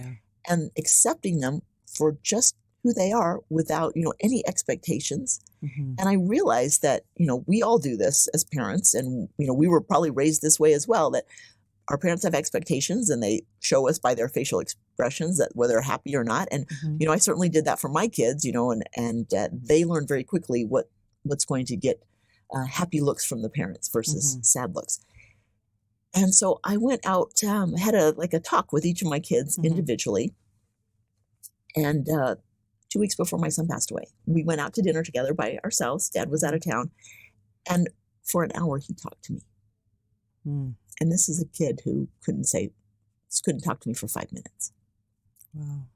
and accepting them for just who they are without, any expectations. Mm-hmm. And I realized that, we all do this as parents, and, we were probably raised this way as well, that our parents have expectations and they show us by their facial expressions that whether they're happy or not. And, I certainly did that for my kids, and they learn very quickly what's going to get happy looks from the parents versus sad looks. And so I went out, had a talk with each of my kids individually, and 2 weeks before my son passed away. We went out to dinner together by ourselves. Dad was out of town. And for an hour, he talked to me. Mm. And this is a kid who couldn't talk to me for 5 minutes. Wow.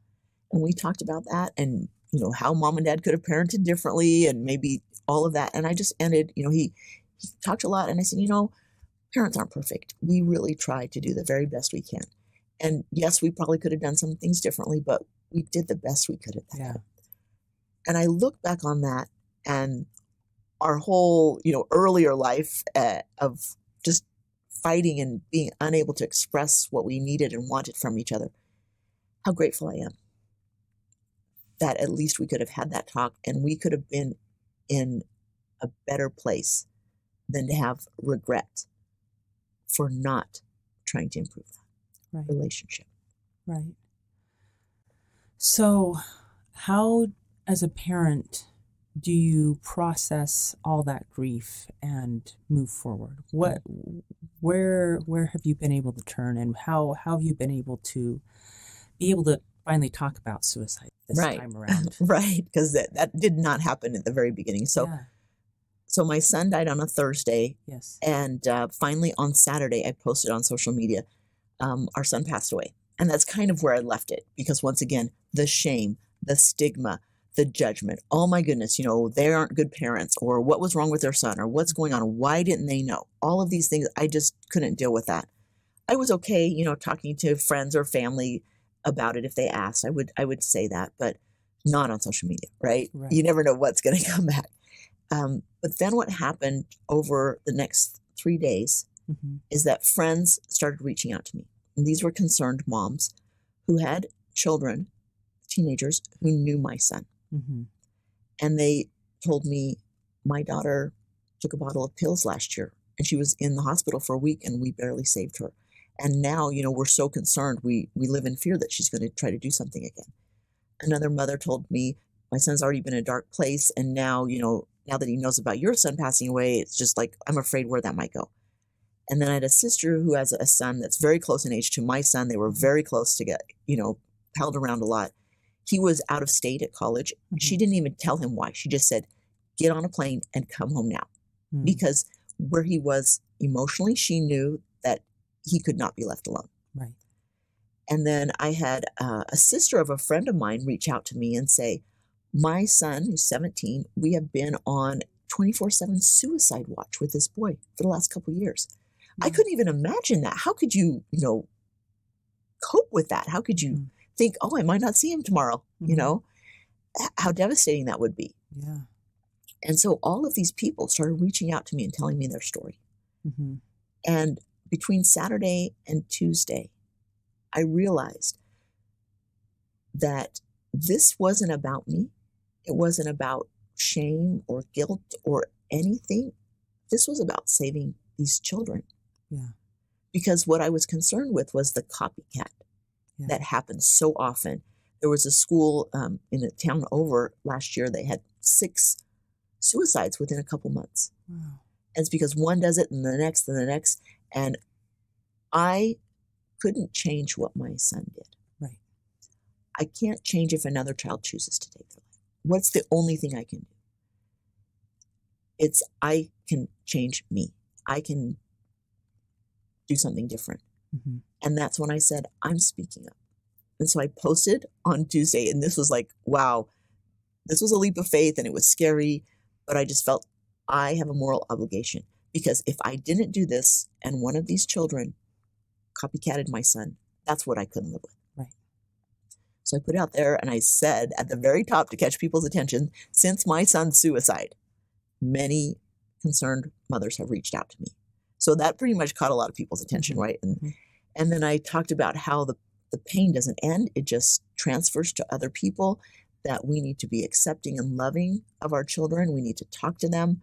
And we talked about that and, how mom and dad could have parented differently and maybe all of that. And I just ended, he talked a lot. And I said, parents aren't perfect. We really try to do the very best we can. And yes, we probably could have done some things differently, but we did the best we could at that. Yeah. And I look back on that and our whole, earlier life of just fighting and being unable to express what we needed and wanted from each other. How grateful I am that at least we could have had that talk and we could have been in a better place than to have regret for not trying to improve that relationship. Right. So how, as a parent, do you process all that grief and move forward? Where have you been able to turn, and how have you been able to finally talk about suicide this time around? Right, because that did not happen at the very beginning. So my son died on a Thursday. Yes. And finally on Saturday, I posted on social media, our son passed away. And that's kind of where I left it, because once again, the shame, the stigma, the judgment. Oh my goodness, they aren't good parents, or what was wrong with their son, or what's going on? Why didn't they know? All of these things, I just couldn't deal with that. I was okay, talking to friends or family about it if they asked. I would say that, but not on social media, right? You never know what's going to come back. But then what happened over the next 3 days is that friends started reaching out to me. And these were concerned moms who had children, teenagers, who knew my son. And they told me, my daughter took a bottle of pills last year and she was in the hospital for a week and we barely saved her. And now, we're so concerned. We live in fear that she's going to try to do something again. Another mother told me, my son's already been in a dark place. And now, now that he knows about your son passing away, it's just like, I'm afraid where that might go. And then I had a sister who has a son that's very close in age to my son. They were very close to get, palled around a lot. He was out of state at college. She didn't even tell him why. She just said, get on a plane and come home now. Because where he was emotionally, she knew that he could not be left alone. Right. And then I had a sister of a friend of mine reach out to me and say, my son, who's 17, we have been on 24/7 suicide watch with this boy for the last couple of years. I couldn't even imagine that. How could you, cope with that? How could you think, oh, I might not see him tomorrow? How devastating that would be. Yeah. And so all of these people started reaching out to me and telling me their story. And between Saturday and Tuesday, I realized that this wasn't about me. It wasn't about shame or guilt or anything. This was about saving these children. Yeah. Because what I was concerned with was the copycat that happens so often. There was a school in a town over last year. They had 6 suicides within a couple months. Wow. And it's because one does it and the next and the next. And I couldn't change what my son did. Right. I can't change if another child chooses to take their life. What's the only thing I can do? I can change me. I can do something different. And that's when I said, I'm speaking up. And so I posted on Tuesday, and this was like, wow, this was a leap of faith and it was scary, but I just felt I have a moral obligation, because if I didn't do this and one of these children copycatted my son, that's what I couldn't live with. Right. So I put it out there and I said at the very top to catch people's attention, since my son's suicide, many concerned mothers have reached out to me. So that pretty much caught a lot of people's attention, right? And then I talked about how the pain doesn't end. It just transfers to other people, that we need to be accepting and loving of our children. We need to talk to them,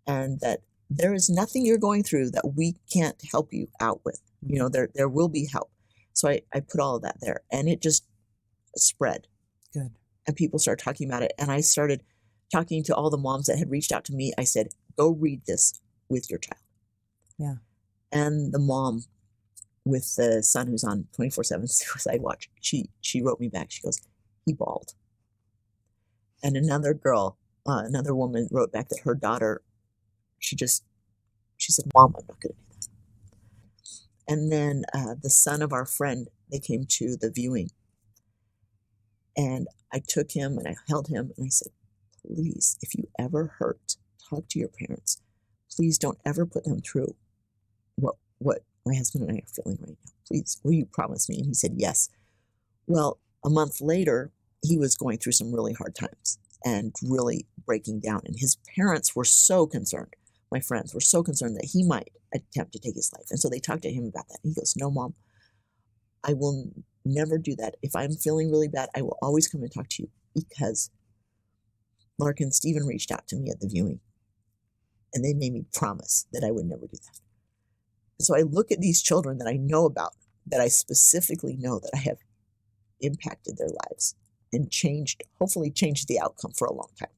and that there is nothing you're going through that we can't help you out with. There will be help. So I put all of that there, and it just spread. Good. And people started talking about it. And I started talking to all the moms that had reached out to me. I said, go read this with your child. Yeah. And the mom with the son who's on 24/7 suicide watch, she wrote me back. She goes, he bawled. And another girl, another woman wrote back that her daughter, she said, Mom, I'm not going to do that. And then the son of our friend, they came to the viewing. And I took him and I held him and I said, please, if you ever hurt, talk to your parents. Please don't ever put them through what my husband and I are feeling right now. Please, will you promise me? And he said, yes. Well, a month later, he was going through some really hard times and really breaking down. And his parents were so concerned. My friends were so concerned that he might attempt to take his life. And so they talked to him about that. He goes, no, Mom, I will never do that. If I'm feeling really bad, I will always come and talk to you, because Lark and Stephen reached out to me at the viewing and they made me promise that I would never do that. So I look at these children that I know about, that I specifically know that I have impacted their lives and hopefully changed the outcome for a long time.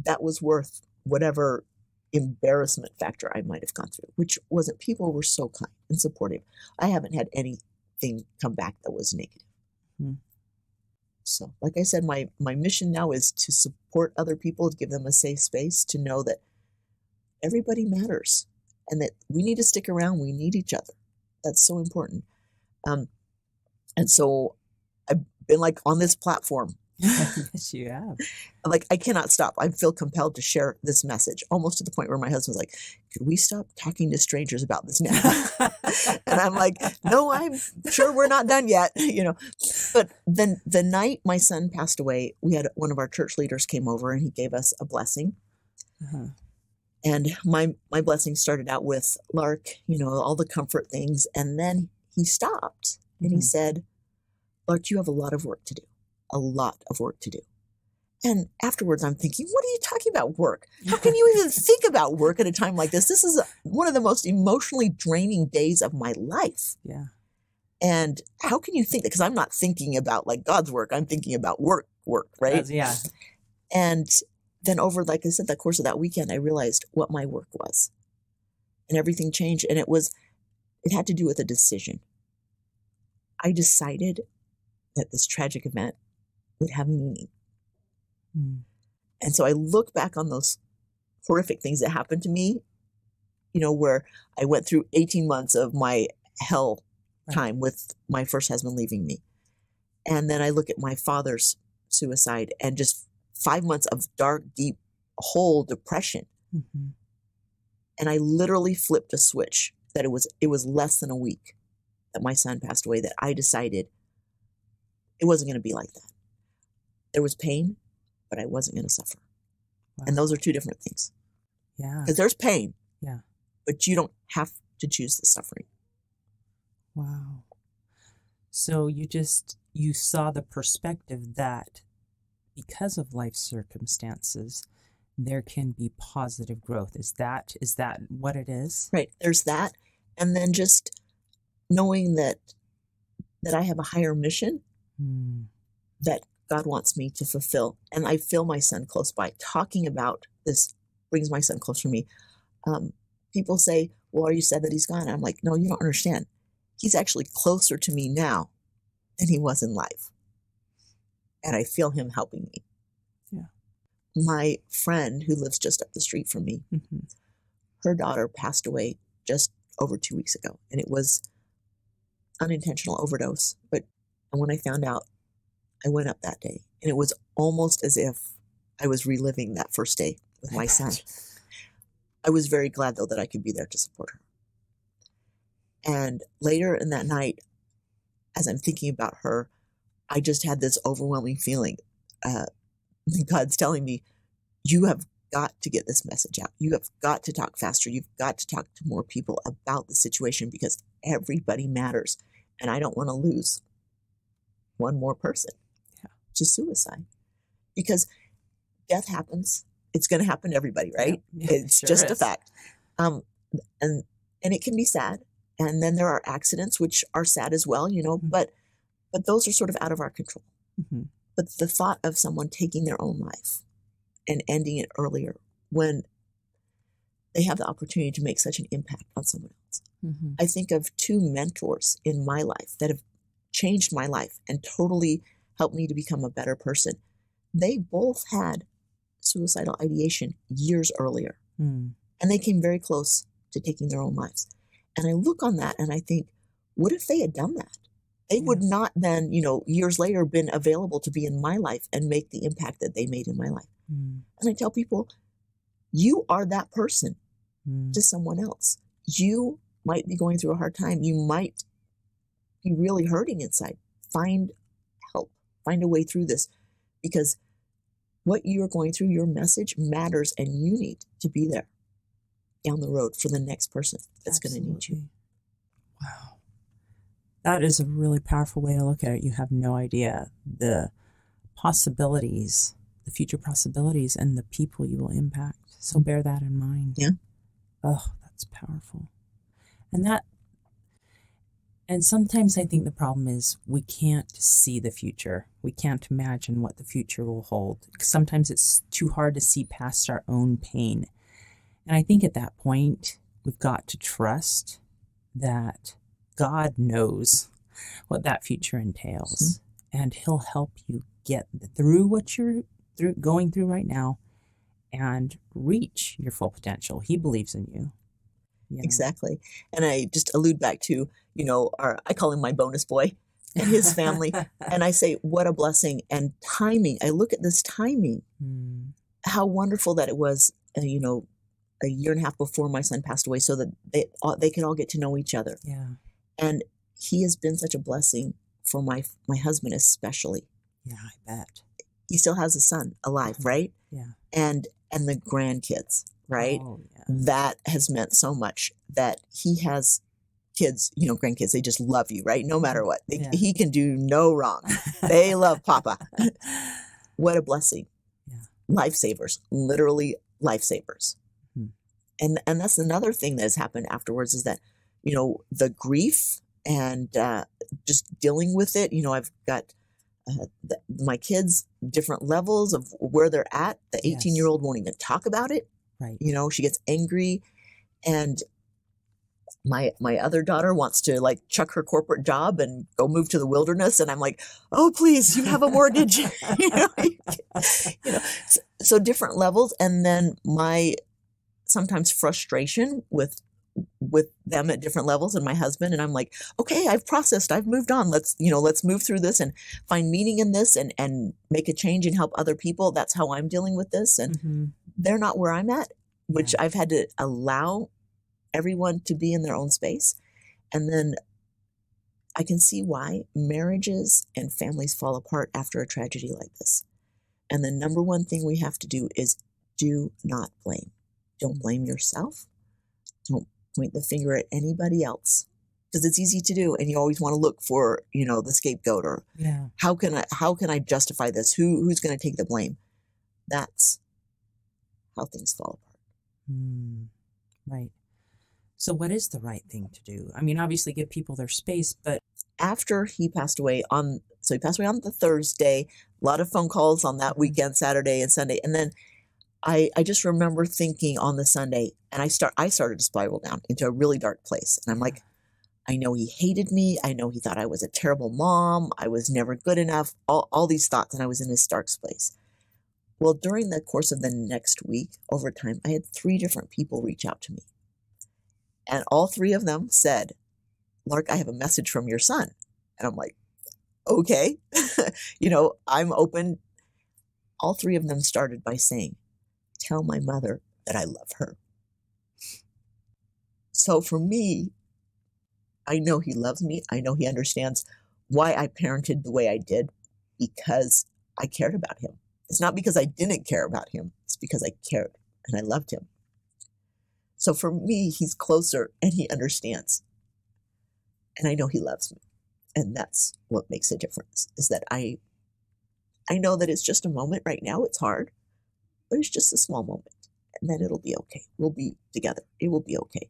That was worth whatever embarrassment factor I might have gone through, which wasn't. People were so kind and supportive. I haven't had anything come back that was negative. Mm-hmm. So, like I said, my mission now is to support other people, to give them a safe space, to know that everybody matters and that we need to stick around. We need each other. That's so important. And so I've been like on this platform. Yes, you have. Like, I cannot stop. I feel compelled to share this message, almost to the point where my husband's like, could we stop talking to strangers about this now? And I'm like, no, I'm sure we're not done yet, But then the night my son passed away, we had one of our church leaders came over and he gave us a blessing. Uh-huh. And my blessing started out with Lark, all the comfort things. And then he stopped and he said, Lark, you have a lot of work to do. A lot of work to do. And afterwards, I'm thinking, what are you talking about, work? How can you even think about work at a time like this? This is one of the most emotionally draining days of my life. Yeah. And how can you think that? Because I'm not thinking about like God's work. I'm thinking about work, right? Yeah. And then over, like I said, the course of that weekend, I realized what my work was. And everything changed. And it had to do with a decision. I decided that this tragic event would have meaning. And so I look back on those horrific things that happened to me, where I went through 18 months of my hell time with my first husband leaving me. And then I look at my father's suicide and just 5 months of dark, deep hole depression. Mm-hmm. And I literally flipped a switch that it was less than a week that my son passed away, that I decided it wasn't going to be like that. There was pain, but I wasn't going to suffer. Wow. And those are two different things. Yeah. Because there's pain. Yeah. But you don't have to choose the suffering. Wow. So you saw the perspective that because of life circumstances, there can be positive growth. Is that what it is? Right. There's that. And then just knowing that I have a higher mission that God wants me to fulfill. And I feel my son close by. Talking about this brings my son closer to me. People say, well, are you sad that he's gone? I'm like, no, you don't understand. He's actually closer to me now than he was in life. And I feel him helping me. Yeah. My friend who lives just up the street from me, her daughter passed away just over 2 weeks ago. And it was unintentional overdose. But when I found out, I went up that day. And it was almost as if I was reliving that first day with my son. I was very glad, though, that I could be there to support her. And later in that night, as I'm thinking about her, I just had this overwhelming feeling. God's telling me, you have got to get this message out. You have got to talk faster. You've got to talk to more people about the situation, because everybody matters. And I don't want to lose one more person to suicide, because death happens. It's going to happen to everybody, right? Yeah, it's sure just is. a fact. And it can be sad. And then there are accidents, which are sad as well, but those are sort of out of our control. Mm-hmm. But the thought of someone taking their own life and ending it earlier when they have the opportunity to make such an impact on someone else. Mm-hmm. I think of two mentors in my life that have changed my life and totally helped me to become a better person. they both had suicidal ideation years earlier. Mm. And they came very close to taking their own lives. And I look on that and I think, what if they had done that? They would not then, years later, been available to be in my life and make the impact that they made in my life. Mm. And I tell people, you are that person Mm. to someone else. You might be going through a hard time. You might be really hurting inside. Find help. Find a way through this, because what you're going through, your message matters, and you need to be there down the road for the next person that's going to need you. Wow. That is a really powerful way to look at it. You have no idea the possibilities, the future possibilities, and the people you will impact. So bear that in mind. Yeah. Oh, that's powerful. And sometimes I think the problem is we can't see the future. We can't imagine what the future will hold. Sometimes it's too hard to see past our own pain. And I think at that point, we've got to trust that God knows what that future entails. Mm-hmm. And he'll help you get through what you're going through right now and reach your full potential. He believes in you. Exactly. And I just allude back to, I call him my bonus boy and his family. And I say, what a blessing and timing. I look at this timing, how wonderful that it was, a year and a half before my son passed away, so that they could all get to know each other. Yeah. And he has been such a blessing for my husband, especially. Yeah, I bet. He still has a son alive, right? Yeah. And the grandkids, right? Oh, yeah. That has meant so much, that he has kids, grandkids, they just love you, right? No matter what. He can do no wrong. They love Papa. What a blessing. Yeah. Lifesavers, literally lifesavers. And that's another thing that has happened afterwards, is that, the grief and just dealing with it. I've got my kids, different levels of where they're at. The 18-year-old won't even talk about it. Right. She gets angry. And my other daughter wants to chuck her corporate job and go move to the wilderness. And I'm like, oh, please, you have a mortgage. So different levels. And then my sometimes frustration with them at different levels, and my husband, and I'm like, okay, I've processed, I've moved on. Let's move through this and find meaning in this and make a change and help other people. That's how I'm dealing with this. And they're not where I'm at, which I've had to allow everyone to be in their own space. And then I can see why marriages and families fall apart after a tragedy like this. And the number one thing we have to do is do not blame. Don't blame yourself. Don't point the finger at anybody else, because it's easy to do, and you always want to look for, the scapegoat, or how can I justify this? Who's going to take the blame? That's how things fall apart. Right. So what is the right thing to do? I mean, obviously give people their space, but after he passed away on the Thursday, a lot of phone calls on that weekend, Saturday and Sunday, and then I just remember thinking on the Sunday, and I started to spiral down into a really dark place. And I'm like, I know he hated me. I know he thought I was a terrible mom. I was never good enough. All these thoughts, and I was in this dark place. Well, during the course of the next week, over time, I had 3 different people reach out to me. And all 3 of them said, Lark, I have a message from your son. And I'm like, okay, I'm open. All 3 of them started by saying, tell my mother that I love her. So for me, I know he loves me. I know he understands why I parented the way I did, because I cared about him. It's not because I didn't care about him. It's because I cared and I loved him. So for me, he's closer and he understands. And I know he loves me. And that's what makes a difference, is that I know that it's just a moment right now. It's hard. But it's just a small moment, and then it'll be okay. We'll be together. It will be okay.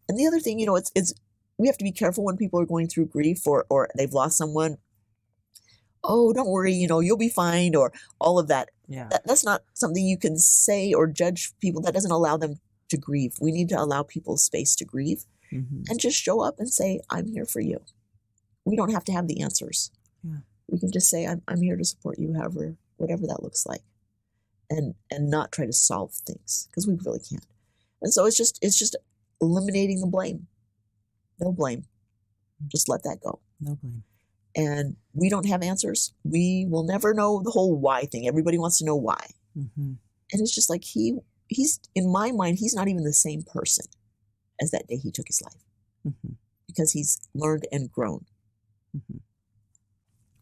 And the other thing, it's we have to be careful when people are going through grief or they've lost someone. Oh, don't worry, you'll be fine, or all of that. Yeah. That's not something you can say or judge people. That doesn't allow them to grieve. We need to allow people space to grieve and just show up and say, I'm here for you. We don't have to have the answers. Yeah. We can just say, I'm here to support you however whatever that looks like, and not try to solve things, because we really can't. And so it's just eliminating the blame. No blame. Just let that go. No blame. And we don't have answers. We will never know the whole why thing. Everybody wants to know why. Mm-hmm. And it's just like he's in my mind, he's not even the same person as that day he took his life, Mm-hmm. because he's learned and grown. Mm-hmm.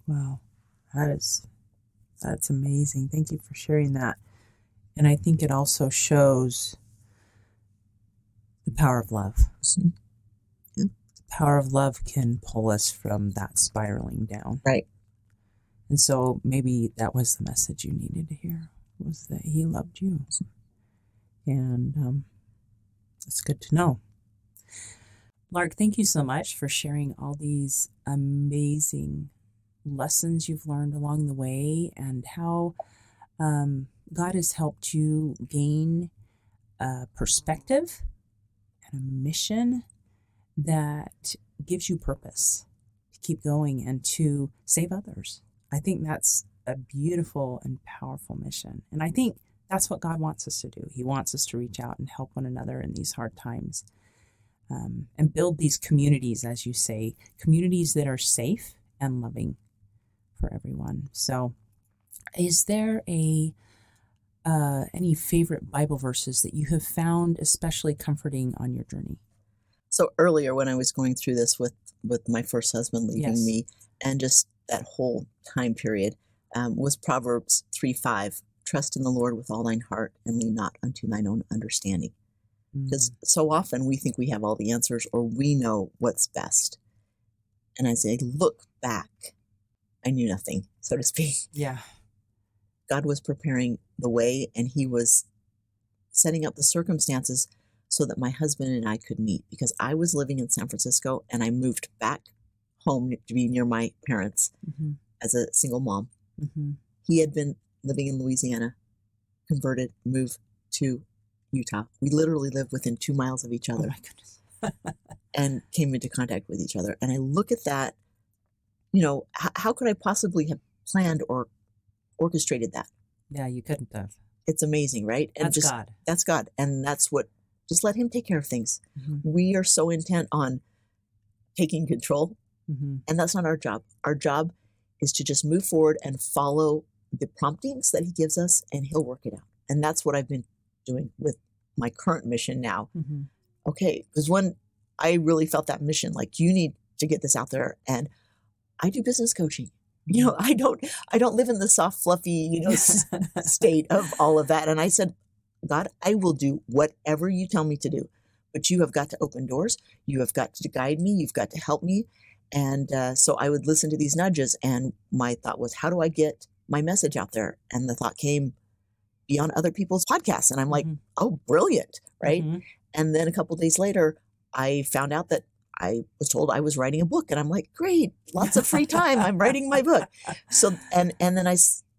Wow. That's amazing. Thank you for sharing that. And I think it also shows the power of love. Mm-hmm. Yeah. The power of love can pull us from that spiraling down. Right. And so maybe that was the message you needed to hear, was that he loved you. And it's good to know. Lark, thank you so much for sharing all these amazing lessons you've learned along the way, and how God has helped you gain a perspective and a mission that gives you purpose to keep going and to save others. I think that's a beautiful and powerful mission. And I think that's what God wants us to do. He wants us to reach out and help one another in these hard times, and build these communities, as you say, communities that are safe and loving for everyone. So is there any favorite Bible verses that you have found especially comforting on your journey? So earlier, when I was going through this with my first husband leaving Yes. me, and just that whole time period, was Proverbs 3:5. Trust in the Lord with all thine heart, and lean not unto thine own understanding. Because so often we think we have all the answers, or we know what's best. And as I look back, I knew nothing, so to speak. Yeah. God was preparing the way, and he was setting up the circumstances so that my husband and I could meet, because I was living in San Francisco and I moved back home to be near my parents Mm-hmm. as a single mom. Mm-hmm. He had been living in Louisiana, converted, moved to Utah. We literally lived within 2 miles of each Oh other, my goodness. and came into contact with each other. And I look at that, how could I possibly have planned or orchestrated that? Yeah, you couldn't have. It's amazing, right? And That's God. That's God. And that's what, just let him take care of things. Mm-hmm. We are so intent on taking control, Mm-hmm. and that's not our job. Our job is to just move forward and follow the promptings that he gives us, and he'll work it out. And that's what I've been doing with my current mission now. Mm-hmm. Okay, because when I really felt that mission, like, you need to get this out there, and I do business coaching. I don't live in the soft, fluffy, state of all of that. And I said, God, I will do whatever you tell me to do, but you have got to open doors. You have got to guide me. You've got to help me. And so I would listen to these nudges, and my thought was, how do I get my message out there? And the thought came, be on other people's podcasts. And I'm like, Mm-hmm. oh, brilliant, right? Mm-hmm. And then a couple of days later, I found out that I was told I was writing a book, and I'm like, great, lots of free time. I'm writing my book. So, and then I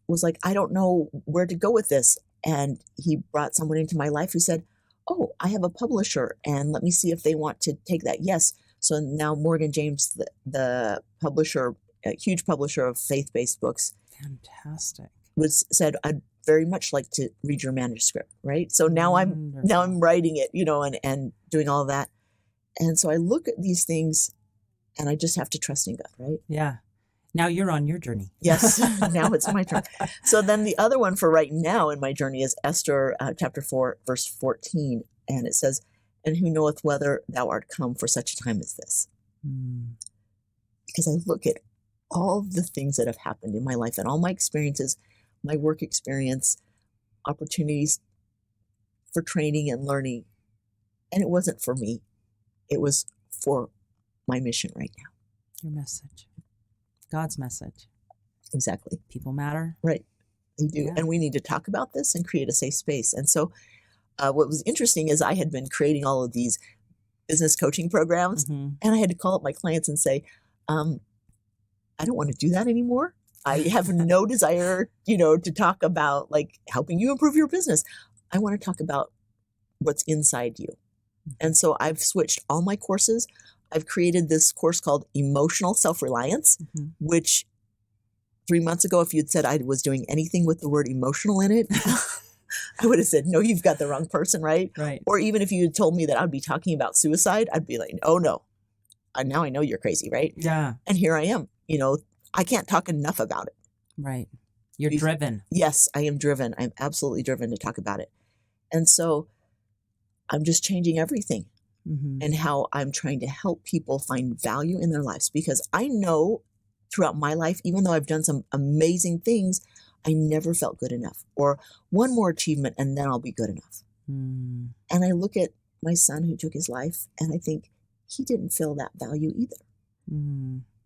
was like, I don't know where to go with this. And he brought someone into my life who said, oh, I have a publisher, and let me see if they want to take that. Yes. So now Morgan James, the publisher, a huge publisher of faith-based books, Fantastic. said, I'd very much like to read your manuscript. Right. So now I'm writing it, and doing all of that. And so I look at these things, and I just have to trust in God, right? Yeah. Now you're on your journey. Yes. Now it's my turn. So then the other one for right now in my journey is Esther chapter 4, verse 14. And it says, and who knoweth whether thou art come for such a time as this? Mm. Because I look at all the things that have happened in my life and all my experiences, my work experience, opportunities for training and learning. And it wasn't for me. It was for my mission right now. Your message. God's message. Exactly. People matter. Right. They do. Yeah. And we need to talk about this and create a safe space. And so what was interesting is I had been creating all of these business coaching programs, Mm-hmm. and I had to call up my clients and say, I don't want to do that anymore. I have no desire, to talk about like helping you improve your business. I want to talk about what's inside you. And so I've switched all my courses. I've created this course called Emotional Self-Reliance, Mm-hmm. which 3 months ago, if you'd said I was doing anything with the word emotional in it, I would have said, no, you've got the wrong person, right? Right. Or even if you had told me that I'd be talking about suicide, I'd be like, oh no, now I know you're crazy, right? Yeah. And here I am, I can't talk enough about it. Right. You're driven. Yes, I am driven. I'm absolutely driven to talk about it. And so I'm just changing everything and how I'm trying to help people find value in their lives, because I know throughout my life, even though I've done some amazing things, I never felt good enough, or one more achievement and then I'll be good enough. And I look at my son who took his life and I think he didn't feel that value either.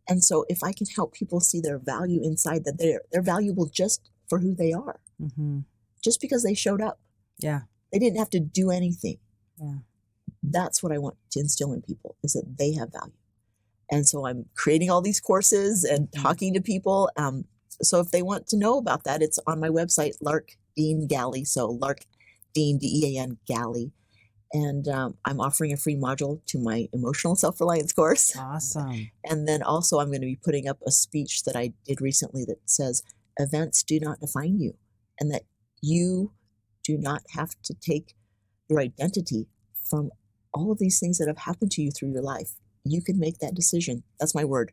And so if I can help people see their value inside, that they're valuable just for who they are, just because they showed up. Yeah. They didn't have to do anything. Yeah. That's what I want to instill in people, is that they have value. And so I'm creating all these courses and talking to people. So if they want to know about that, it's on my website, Lark Dean Galley. So Lark Dean, DEAN Galley. And I'm offering a free module to my emotional self-reliance course. Awesome. And then also I'm going to be putting up a speech that I did recently that says, events do not define you, and that you do not have to take your identity from all of these things that have happened to you through your life. You can make that decision. That's my word.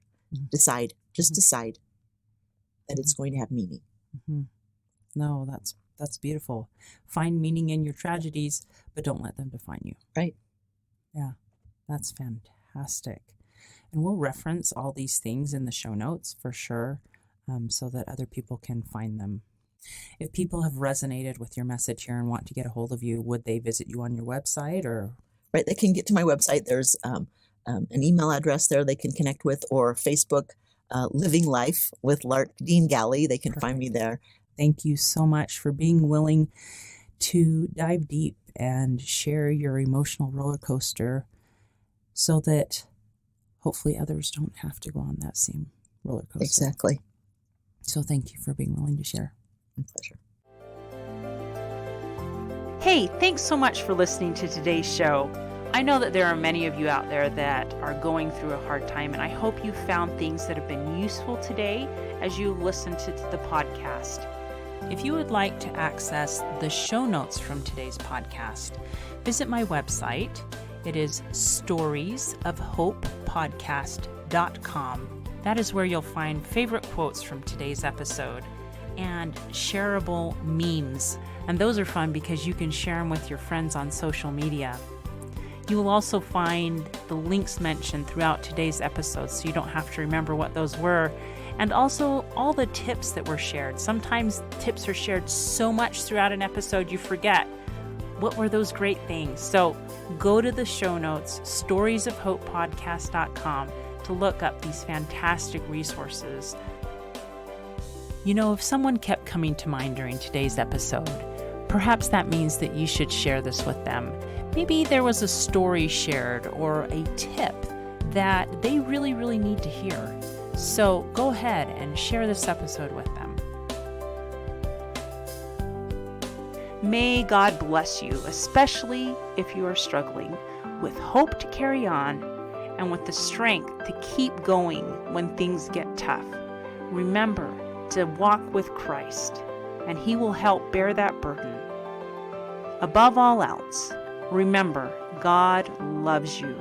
Decide. Just decide that it's going to have meaning. No, that's beautiful. Find meaning in your tragedies, but don't let them define you. Right. Yeah, that's fantastic. And we'll reference all these things in the show notes for sure, so that other people can find them. If people have resonated with your message here and want to get a hold of you, would they visit you on your website or? Right. They can get to my website. There's an email address there they can connect with, or Facebook, Living Life with Lark Dean Galley. They can find me there. Thank you so much for being willing to dive deep and share your emotional roller coaster, so that hopefully others don't have to go on that same roller coaster. Exactly. So thank you for being willing to share. My pleasure. Hey, thanks so much for listening to today's show. I know that there are many of you out there that are going through a hard time, and I hope you found things that have been useful today as you listen to the podcast. If you would like to access the show notes from today's podcast, visit my website. It is storiesofhopepodcast.com. That is where you'll find favorite quotes from today's episode and shareable memes. And those are fun because you can share them with your friends on social media. You will also find the links mentioned throughout today's episode, so you don't have to remember what those were. And also all the tips that were shared. Sometimes tips are shared so much throughout an episode you forget. What were those great things? So go to the show notes, storiesofhopepodcast.com, to look up these fantastic resources. If someone kept coming to mind during today's episode, perhaps that means that you should share this with them. Maybe there was a story shared or a tip that they really, really need to hear. So go ahead and share this episode with them. May God bless you, especially if you are struggling, with hope to carry on and with the strength to keep going when things get tough. Remember to walk with Christ, and He will help bear that burden. Above all else, remember, God loves you.